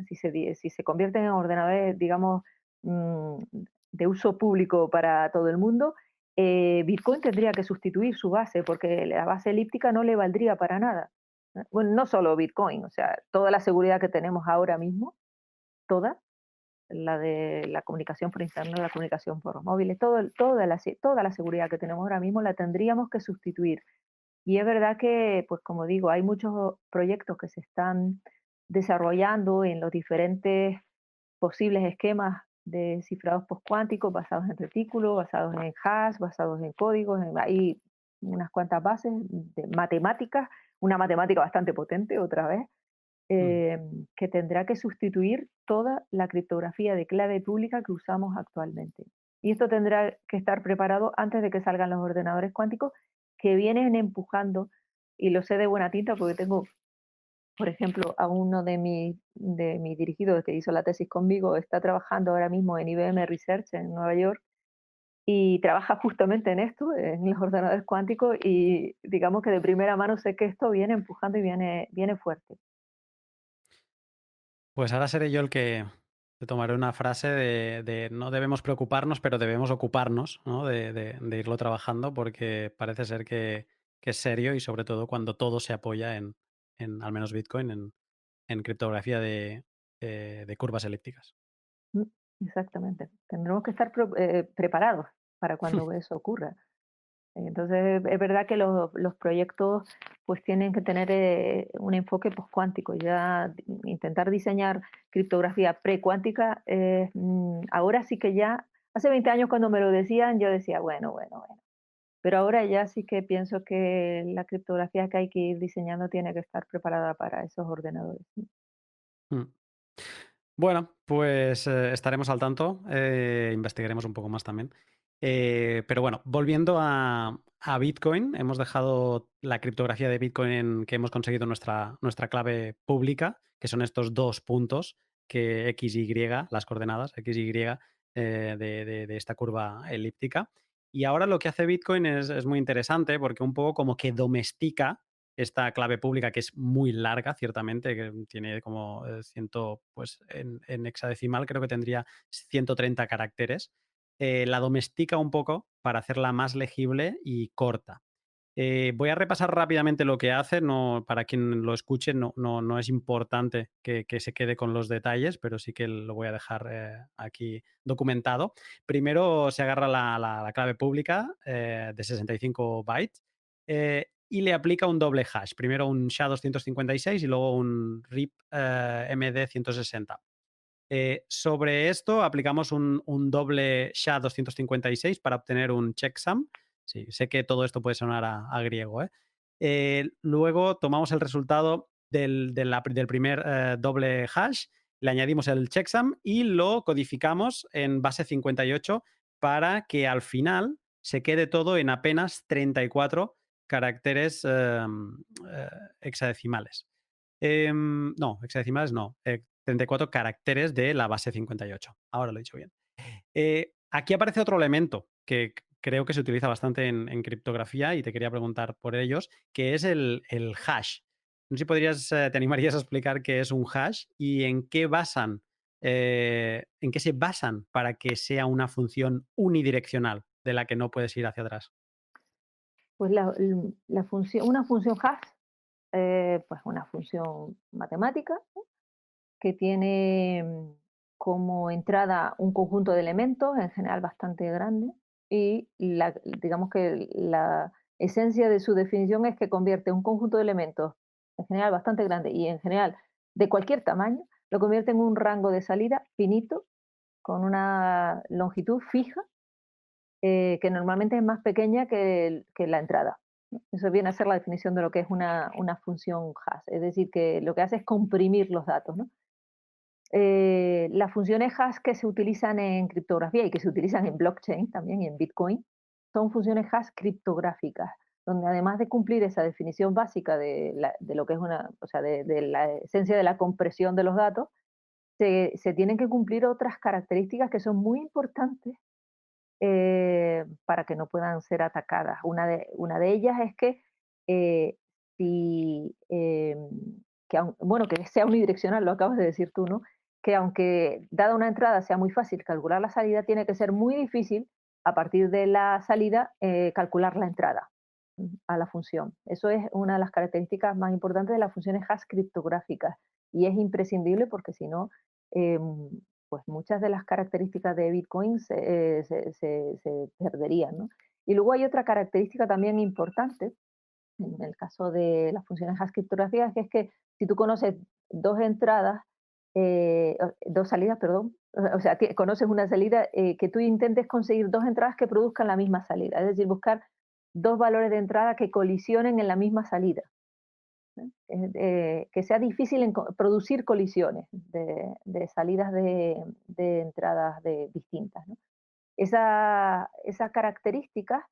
Si se convierten en ordenadores, digamos, mm, de uso público para todo el mundo, Bitcoin tendría que sustituir su base, porque la base elíptica no le valdría para nada. Bueno, no solo Bitcoin, o sea, toda la seguridad que tenemos ahora mismo, toda, la de la comunicación por internet, la comunicación por móviles, toda la seguridad que tenemos ahora mismo la tendríamos que sustituir. Y es verdad que, pues como digo, hay muchos proyectos que se están desarrollando en los diferentes posibles esquemas de cifrados postcuánticos basados en retículos, basados en hash, basados en códigos. Hay unas cuantas bases de matemáticas, una matemática bastante potente otra vez, mm. eh, que tendrá que sustituir toda la criptografía de clave pública que usamos actualmente. Y esto tendrá que estar preparado antes de que salgan los ordenadores cuánticos que vienen empujando, y lo sé de buena tinta porque tengo, por ejemplo, a uno de mis dirigidos que hizo la tesis conmigo, está trabajando ahora mismo en IBM Research en Nueva York y trabaja justamente en esto, en los ordenadores cuánticos, y digamos que de primera mano sé que esto viene empujando y viene fuerte. Pues ahora seré yo el que te tomaré una frase de no debemos preocuparnos, pero debemos ocuparnos, ¿no? De irlo trabajando porque parece ser que es serio y sobre todo cuando todo se apoya al menos Bitcoin, en criptografía de curvas elípticas. Mm, exactamente. Tendremos que estar preparados para cuando eso ocurra. Entonces, es verdad que los proyectos pues tienen que tener un enfoque postcuántico. Ya intentar diseñar criptografía precuántica, ahora sí que ya, hace 20 años cuando me lo decían, yo decía, bueno, bueno, bueno. Pero ahora ya sí que pienso que la criptografía que hay que ir diseñando tiene que estar preparada para esos ordenadores. Mm. Bueno, pues estaremos al tanto, investigaremos un poco más también. Pero bueno, volviendo a Bitcoin, hemos dejado la criptografía de Bitcoin en que hemos conseguido nuestra clave pública, que son estos dos puntos que X, Y, las coordenadas X, Y, de esta curva elíptica. Y ahora lo que hace Bitcoin es muy interesante porque un poco como que domestica esta clave pública que es muy larga, ciertamente, que tiene como pues en hexadecimal creo que tendría 130 caracteres. La domestica un poco para hacerla más legible y corta. Voy a repasar rápidamente lo que hace, no, para quien lo escuche no es importante que se quede con los detalles, pero sí que lo voy a dejar aquí documentado. Primero se agarra la clave pública de 65 bytes y le aplica un doble hash. Primero un SHA-256 y luego un RIP MD160. Sobre esto aplicamos un doble SHA-256 para obtener un checksum. Sí, sé que todo esto puede sonar a griego, ¿eh? Luego tomamos el resultado del primer doble hash, le añadimos el checksum y lo codificamos en base 58 para que al final se quede todo en apenas 34 caracteres hexadecimales. No, hexadecimales no. 34 caracteres de la base 58. Ahora lo he dicho bien. Aquí aparece otro elemento que creo que se utiliza bastante en criptografía y te quería preguntar por ellos, que es el hash. No sé si te animarías a explicar qué es un hash y en qué se basan para que sea una función unidireccional de la que no puedes ir hacia atrás. Pues una función hash, pues una función matemática, ¿no? Que tiene como entrada un conjunto de elementos, en general bastante grande, y digamos que la esencia de su definición es que convierte un conjunto de elementos, en general bastante grande y en general de cualquier tamaño, lo convierte en un rango de salida finito, con una longitud fija, que normalmente es más pequeña que la entrada, ¿no? Eso viene a ser la definición de lo que es una función hash, es decir, que lo que hace es comprimir los datos, ¿no? Las funciones hash que se utilizan en criptografía y que se utilizan en blockchain también y en Bitcoin son funciones hash criptográficas, donde además de cumplir esa definición básica de lo que es o sea, de la esencia de la compresión de los datos, se tienen que cumplir otras características que son muy importantes, para que no puedan ser atacadas. Una de ellas es que, eh, si, bueno, que sea unidireccional, lo acabas de decir tú, ¿no? Que aunque dada una entrada sea muy fácil calcular la salida, tiene que ser muy difícil a partir de la salida, calcular la entrada a la función. Eso es una de las características más importantes de las funciones hash criptográficas y es imprescindible porque si no, em, pues muchas de las características de Bitcoin se perderían, ¿no? Y luego hay otra característica también importante en el caso de las funciones hash criptográficas, que es que si tú conoces dos entradas, dos salidas, perdón, o sea, conoces una salida, que tú intentes conseguir dos entradas que produzcan la misma salida, es decir, buscar dos valores de entrada que colisionen en la misma salida, ¿no? Que sea difícil producir colisiones de salidas de entradas distintas, ¿no? Esa características,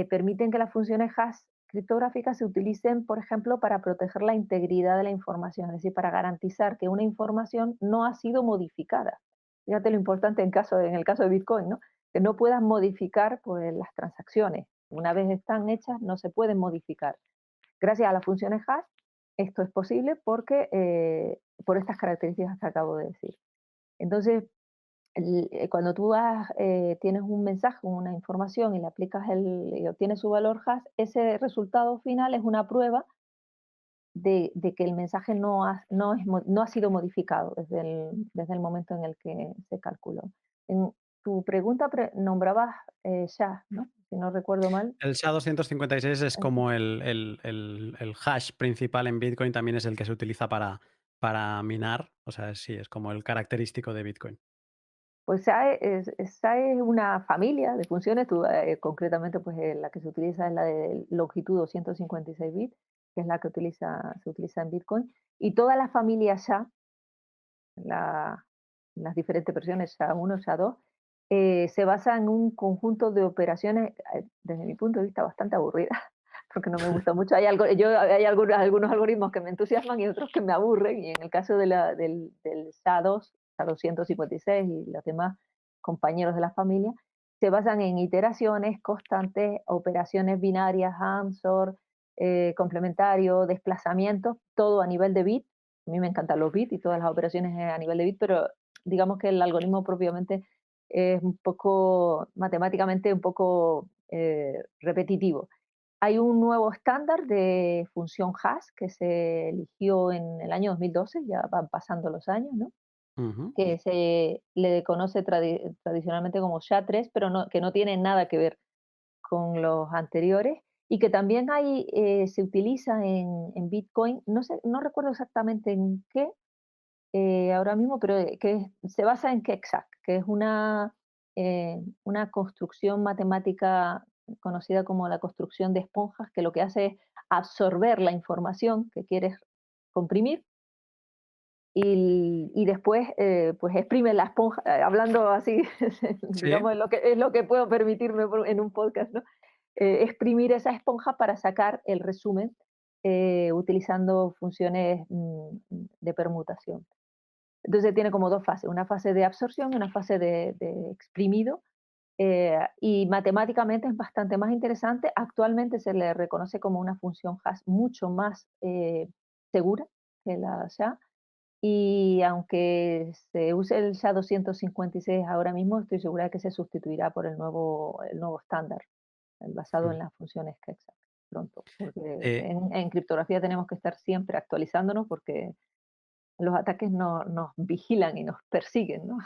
permiten que las funciones hash criptográficas se utilicen, por ejemplo, para proteger la integridad de la información, es decir, para garantizar que una información no ha sido modificada. Fíjate lo importante en el caso de Bitcoin, ¿no? Que no puedas modificar, pues, las transacciones. Una vez están hechas, no se pueden modificar. Gracias a las funciones hash, esto es posible porque, por estas características que acabo de decir. Entonces, cuando tú tienes un mensaje, una información y le aplicas y obtienes su valor hash, ese resultado final es una prueba de que el mensaje no ha sido modificado desde el momento en el que se calculó. En tu pregunta nombrabas SHA, ¿no? Si no recuerdo mal. El SHA-256 es como el hash principal en Bitcoin, también es el que se utiliza para minar, o sea, sí, es como el característico de Bitcoin. Pues SHA es una familia de funciones, concretamente pues la que se utiliza es la de longitud 256 bits, que es la que se utiliza en Bitcoin, y toda la familia SHA, la- las diferentes versiones SHA-1, SHA-2, se basa en un conjunto de operaciones, desde mi punto de vista, bastante aburridas, porque no me gusta mucho. Hay algunos algoritmos que me entusiasman y otros que me aburren, y en el caso del SHA-2, SHA-256 y los demás compañeros de la familia, se basan en iteraciones constantes, operaciones binarias, AND, complementario, desplazamientos, todo a nivel de bit. A mí me encantan los bits y todas las operaciones a nivel de bit, pero digamos que el algoritmo propiamente es un poco, matemáticamente, un poco repetitivo. Hay un nuevo estándar de función hash que se eligió en el año 2012, ya van pasando los años, ¿no? Ujú. Que se le conoce tradicionalmente como SHA-3, pero que no tiene nada que ver con los anteriores y que también se utiliza en Bitcoin, no sé, no recuerdo exactamente en qué, ahora mismo, pero se basa en Kexak, que es una construcción matemática conocida como la construcción de esponjas, que lo que hace es absorber la información que quieres comprimir y después, pues exprime la esponja, hablando así, Sí. digamos, es lo que puedo permitirme en un podcast, ¿no? Exprimir esa esponja para sacar el resumen, utilizando funciones de permutación. Entonces tiene como dos fases, una fase de absorción y una fase de exprimido, y matemáticamente es bastante más interesante. Actualmente se le reconoce como una función hash mucho más segura que la SHA, y aunque se use el SHA-256 ahora mismo, estoy segura de que se sustituirá por el nuevo estándar. el basado Mm. en las funciones Keccak pronto, porque Eh, en criptografía tenemos que estar siempre actualizándonos porque los ataques nos vigilan y nos persiguen, ¿no?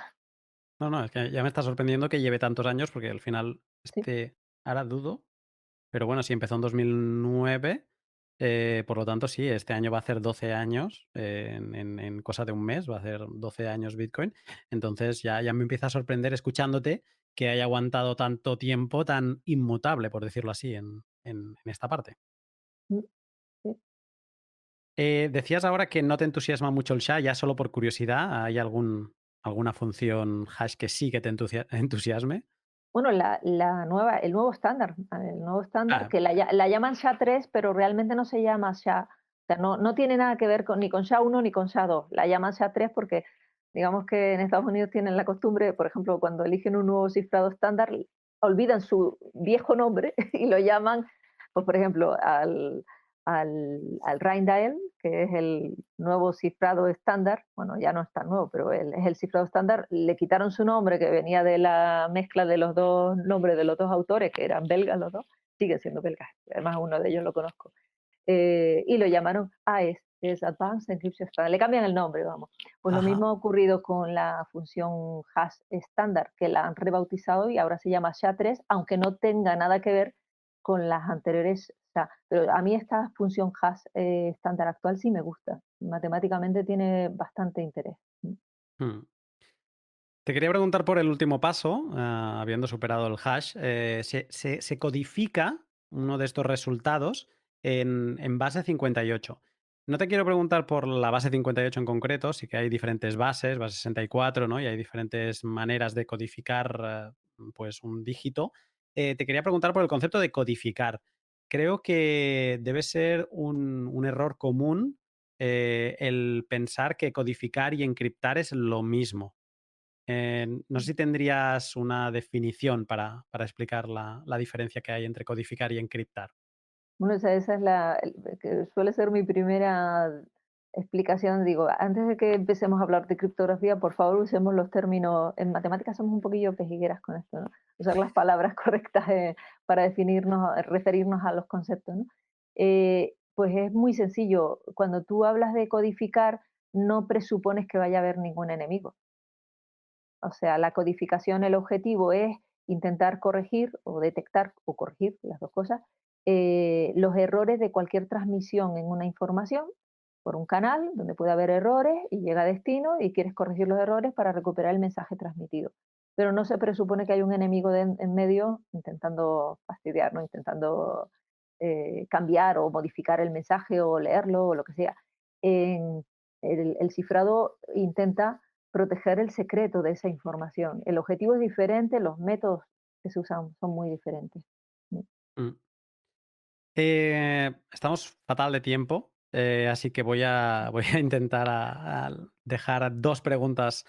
no, no, es que ya me está sorprendiendo que lleve tantos años, porque al final, Sí. ahora dudo, pero bueno, sí, empezó en 2009, por lo tanto, sí, este año va a hacer 12 años, en cosa de un mes va a hacer 12 años Bitcoin. Entonces ya me empieza a sorprender escuchándote que haya aguantado tanto tiempo tan inmutable, por decirlo así, en esta parte. Mm, sí. Decías ahora que no te entusiasma mucho el SHA, ya solo por curiosidad, ¿hay alguna función hash que sí que te entusiasme? Bueno, la nueva el nuevo estándar Ah, que la llaman SHA-3, pero realmente no se llama SHA. O sea, no tiene nada que ver ni con SHA-1 ni con SHA-2. La llaman SHA-3 porque, digamos que en Estados Unidos tienen la costumbre, por ejemplo, cuando eligen un nuevo cifrado estándar, olvidan su viejo nombre y lo llaman, pues, por ejemplo, al Rheindael, que es el nuevo cifrado estándar. Bueno, ya no es tan nuevo, pero es el cifrado estándar. Le quitaron su nombre, que venía de la mezcla de los dos nombres de los dos autores, que eran belgas los dos, siguen siendo belgas, además uno de ellos lo conozco, y lo llamaron AES, que es Advanced Encryption Standard. Le cambian el nombre, vamos. Pues lo ajá. mismo ha ocurrido con la función hash estándar, que la han rebautizado y ahora se llama SHA-3, aunque no tenga nada que ver con las anteriores SHA. Pero a mí esta función hash estándar actual sí me gusta. Matemáticamente tiene bastante interés. Mm. Mm. Te quería preguntar por el último paso, habiendo superado el hash, se codifica uno de estos resultados en base 58. No te quiero preguntar por la base 58 en concreto, sí que hay diferentes bases, base 64, ¿no? Y hay diferentes maneras de codificar pues un dígito. Te quería preguntar por el concepto de codificar. Creo que debe ser un error común el pensar que codificar y encriptar es lo mismo. No sé si tendrías una definición para explicar la diferencia que hay entre codificar y encriptar. Bueno, esa es que suele ser mi primera explicación. Digo, antes de que empecemos a hablar de criptografía, por favor, usemos los términos. En matemáticas somos un poquillo pejigueras con esto, ¿no? Usar las palabras correctas para definirnos, referirnos a los conceptos, ¿no? Pues es muy sencillo. Cuando tú hablas de codificar, no presupones que vaya a haber ningún enemigo. O sea, la codificación, el objetivo es intentar corregir o detectar o corregir, las dos cosas, los errores de cualquier transmisión en una información por un canal donde puede haber errores y llega a destino y quieres corregir los errores para recuperar el mensaje transmitido. Pero no se presupone que hay un enemigo en medio intentando fastidiar, ¿no? Intentando cambiar o modificar el mensaje o leerlo o lo que sea. En el cifrado intenta proteger el secreto de esa información. El objetivo es diferente, los métodos que se usan son muy diferentes. Mm. Mm. Estamos fatal de tiempo, así que voy a intentar dejar dos preguntas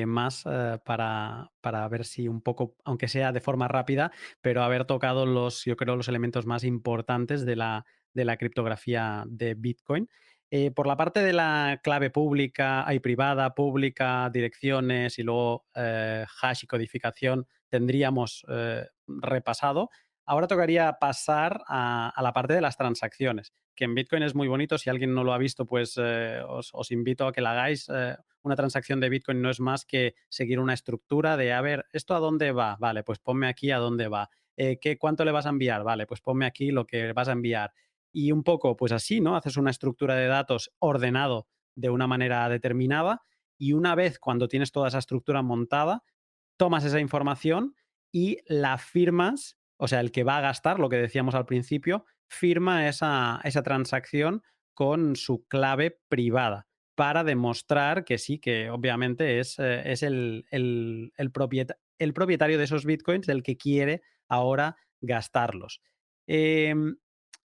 más para ver si un poco, aunque sea de forma rápida, pero haber tocado yo creo, los elementos más importantes de la criptografía de Bitcoin. Por la parte de la clave pública, hay privada, pública, direcciones y luego hash y codificación tendríamos repasado. Ahora tocaría pasar a la parte de las transacciones, que en Bitcoin es muy bonito. Si alguien no lo ha visto, pues os invito a que la hagáis. Una transacción de Bitcoin no es más que seguir una estructura de, a ver, ¿esto a dónde va? Vale, pues ponme aquí a dónde va. ¿Cuánto le vas a enviar? Vale, pues ponme aquí lo que vas a enviar. Y un poco, pues así, ¿no? Haces una estructura de datos ordenado de una manera determinada y una vez cuando tienes toda esa estructura montada, tomas esa información y la firmas, o sea, el que va a gastar, lo que decíamos al principio, firma esa transacción con su clave privada para demostrar que sí, que obviamente es el propietario de esos bitcoins el que quiere ahora gastarlos. Em,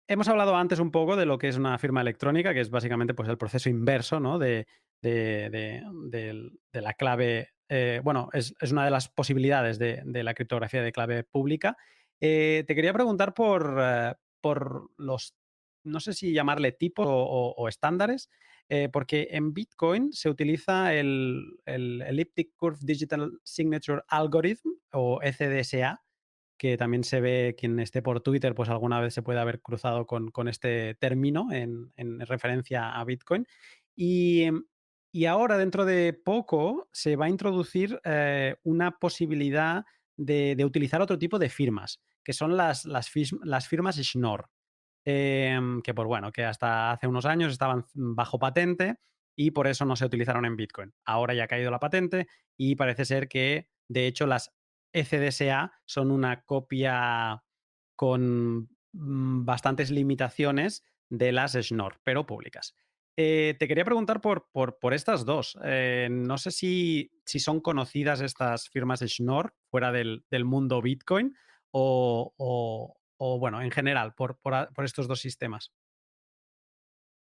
Hemos hablado antes un poco de lo que es una firma electrónica, que es básicamente pues, el proceso inverso, ¿no? De la clave. Bueno, es una de las posibilidades de la criptografía de clave pública. Te quería preguntar por los, no sé si llamarle tipos o estándares, porque en Bitcoin se utiliza el Elliptic Curve Digital Signature Algorithm o ECDSA, que también se ve, quien esté por Twitter, pues alguna vez se puede haber cruzado con este término en referencia a Bitcoin. Y, y ahora, dentro de poco, se va a introducir una posibilidad de utilizar otro tipo de firmas, que son las firmas Schnorr. Que pues bueno, que hasta hace unos años estaban bajo patente y por eso no se utilizaron en Bitcoin. Ahora ya ha caído la patente y parece ser que, de hecho, las ECDSA son una copia con bastantes limitaciones de las Schnorr, pero públicas. Te quería preguntar por estas dos. No sé si son conocidas estas firmas Schnorr fuera del mundo Bitcoin o, bueno, en general, por estos dos sistemas.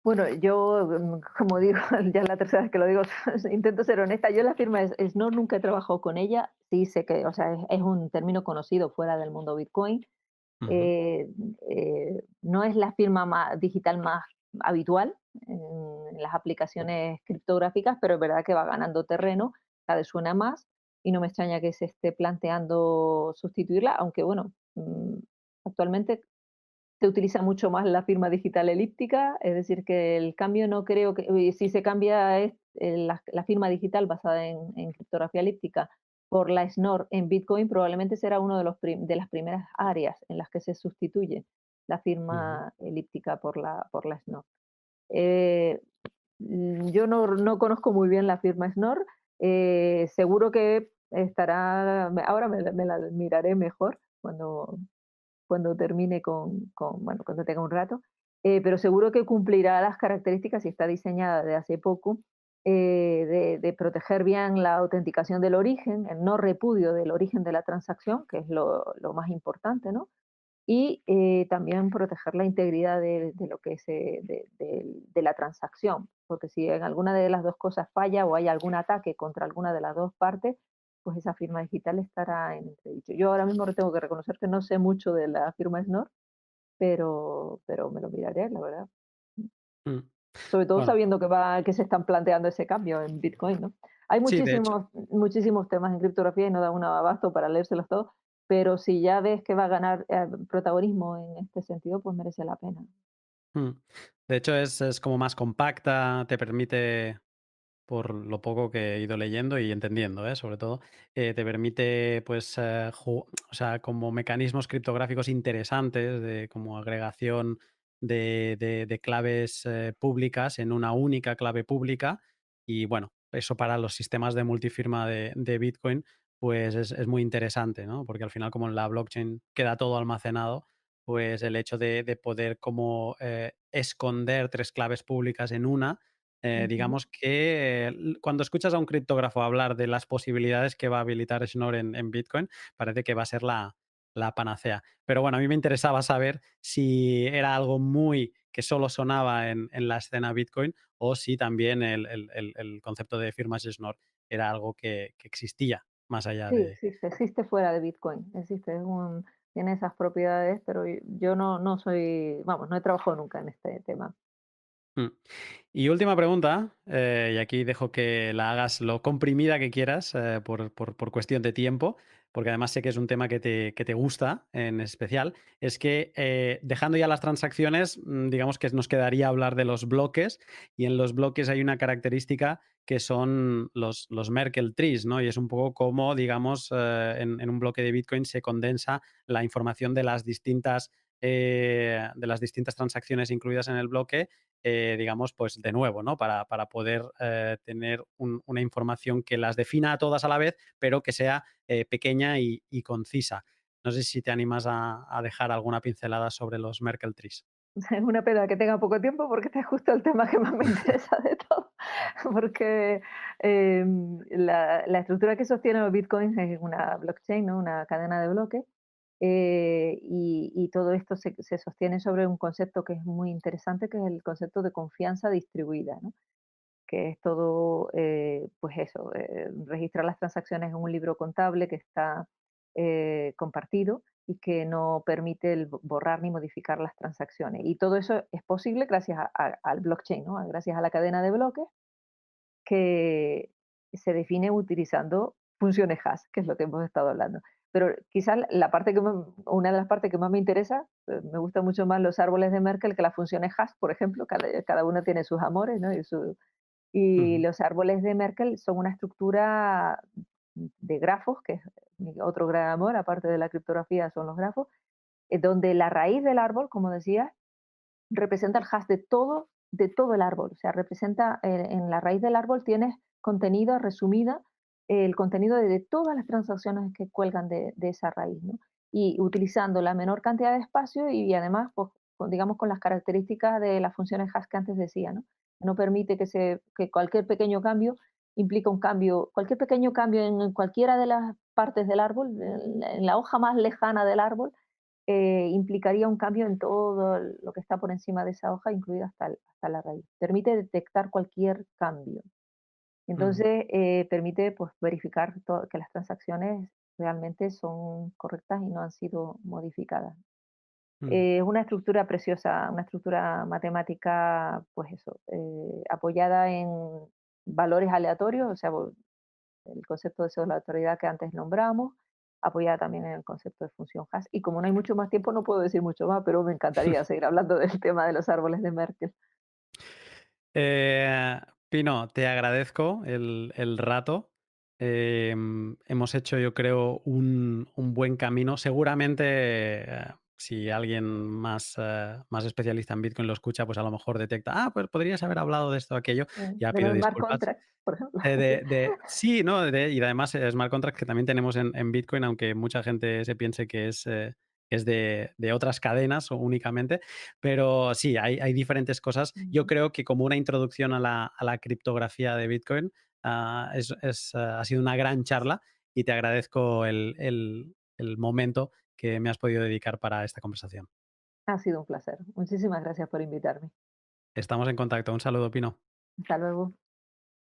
Bueno, yo, como digo, ya es la tercera vez que lo digo, intento ser honesta. Yo la firma Snow nunca he trabajado con ella. Sí sé que, o sea, es un término conocido fuera del mundo Bitcoin. Ujú, Eh, no es la firma digital más habitual en las aplicaciones criptográficas, pero es verdad que va ganando terreno, cada vez suena más y no me extraña que se esté planteando sustituirla, aunque bueno, actualmente se utiliza mucho más la firma digital elíptica, es decir, que el cambio no creo que, si se cambia la firma digital basada en criptografía elíptica por la Schnorr en Bitcoin, probablemente será uno de, de las primeras áreas en las que se sustituye la ujú. firma elíptica por la Schnorr. Eh, yo no conozco muy bien la firma Schnorr, seguro que estará, ahora me la miraré mejor cuando termine bueno, cuando tenga un rato, pero seguro que cumplirá las características y está diseñada de hace poco, de proteger bien la autenticación del origen, el no repudio del origen de la transacción, que es lo más importante, ¿no? Y también proteger la integridad de lo que de la transacción, porque si en alguna de las dos cosas falla o hay algún ataque contra alguna de las dos partes, pues esa firma digital estará en entredicho. Yo ahora mismo tengo que reconocer que no sé mucho de la firma Schnorr, pero me lo miraré, la verdad. Mm. Sobre todo Bueno, sabiendo que se están planteando ese cambio en Bitcoin, ¿no? Hay sí, de hecho. muchísimos temas en criptografía y no da un abasto para leérselos todos, pero si ya ves que va a ganar protagonismo en este sentido, pues merece la pena. Mm. De hecho, es como más compacta, te permite, por lo poco que he ido leyendo y entendiendo, sobre todo, te permite, pues, o sea, como mecanismos criptográficos interesantes de como agregación de claves públicas en una única clave pública. Y bueno, eso para los sistemas de multifirma de Bitcoin, pues es muy interesante, ¿no? Porque al final, como en la blockchain queda todo almacenado, pues el hecho de poder como esconder tres claves públicas en una, Ujú. digamos que cuando escuchas a un criptógrafo hablar de las posibilidades que va a habilitar Schnorr en Bitcoin, parece que va a ser la panacea. Pero bueno, a mí me interesaba saber si era algo muy que solo sonaba en la escena Bitcoin o si también el concepto de firmas Schnorr era algo que existía más allá Sí, de... existe fuera de Bitcoin, existe, tiene esas propiedades, pero yo no soy, vamos, no he trabajado nunca en este tema. Mm. Y última pregunta, y aquí dejo que la hagas lo comprimida que quieras, por cuestión de tiempo, porque además sé que es un tema que te gusta en especial, es que dejando ya las transacciones, digamos que nos quedaría hablar de los bloques, y en los bloques hay una característica que son los Merkle trees, ¿no? Y es un poco como, digamos, en un bloque de Bitcoin se condensa la información de las distintas transacciones incluidas en el bloque, digamos, pues de nuevo, ¿no? Para poder tener una información que las defina a todas a la vez, pero que sea pequeña y concisa. No sé si te animas a dejar alguna pincelada sobre los Merkle trees. Es una pena que tenga poco tiempo porque este es justo el tema que más me interesa de todo, porque la estructura que sostiene los bitcoins es una blockchain, ¿no? Una cadena de bloques, y todo esto se sostiene sobre un concepto que es muy interesante, que es el concepto de confianza distribuida, ¿no? Que es todo, pues eso, registrar las transacciones en un libro contable que está compartido y que no permite el borrar ni modificar las transacciones. Y todo eso es posible gracias al blockchain, ¿no? Gracias a la cadena de bloques que se define utilizando funciones hash, que es lo que hemos estado hablando. Pero quizás la parte que una de las partes que más me interesa, me gustan mucho más los árboles de Merkel que las funciones hash, por ejemplo, cada uno tiene sus amores, ¿no? Y Ujú, los árboles de Merkel son una estructura de grafos, que es mi otro gran amor, aparte de la criptografía, son los grafos, donde la raíz del árbol, como decía, representa el hash de todo el árbol. O sea, representa, en la raíz del árbol tienes contenido resumida, el contenido de todas las transacciones que cuelgan de esa raíz, ¿no? Y utilizando la menor cantidad de espacio y además, pues, digamos, con las características de las funciones hash que antes decía, ¿no? No permite que cualquier pequeño cambio implica un cambio, cualquier pequeño cambio en cualquiera de las partes del árbol, en la hoja más lejana del árbol, implicaría un cambio en todo lo que está por encima de esa hoja, incluida hasta la raíz. Permite detectar cualquier cambio. ujú, Entonces, permite pues, verificar que las transacciones realmente son correctas y no han sido modificadas. ujú. Es una estructura preciosa, una estructura matemática, pues eso, apoyada en valores aleatorios, o sea, el concepto de aleatoriedad que antes nombramos, apoyada también en el concepto de función hash. Y como no hay mucho más tiempo, no puedo decir mucho más, pero me encantaría seguir hablando del tema de los árboles de Merkel. Eh, Pino, te agradezco el rato. Hemos hecho, yo creo, un buen camino. Seguramente, si alguien más especialista en Bitcoin lo escucha, pues a lo mejor detecta, pues podrías haber hablado de esto o aquello. Ya De los pido smart disculpas. contracts, por ejemplo. Sí, ¿no? Y además smart contracts que también tenemos en Bitcoin, aunque mucha gente se piense que es de otras cadenas o únicamente, pero sí, hay diferentes cosas. Yo Ujú. creo que como una introducción a la criptografía de Bitcoin, ha sido una gran charla y te agradezco el momento que me has podido dedicar para esta conversación. Ha sido un placer. Muchísimas gracias por invitarme. Estamos en contacto. Un saludo, Pino. Hasta luego.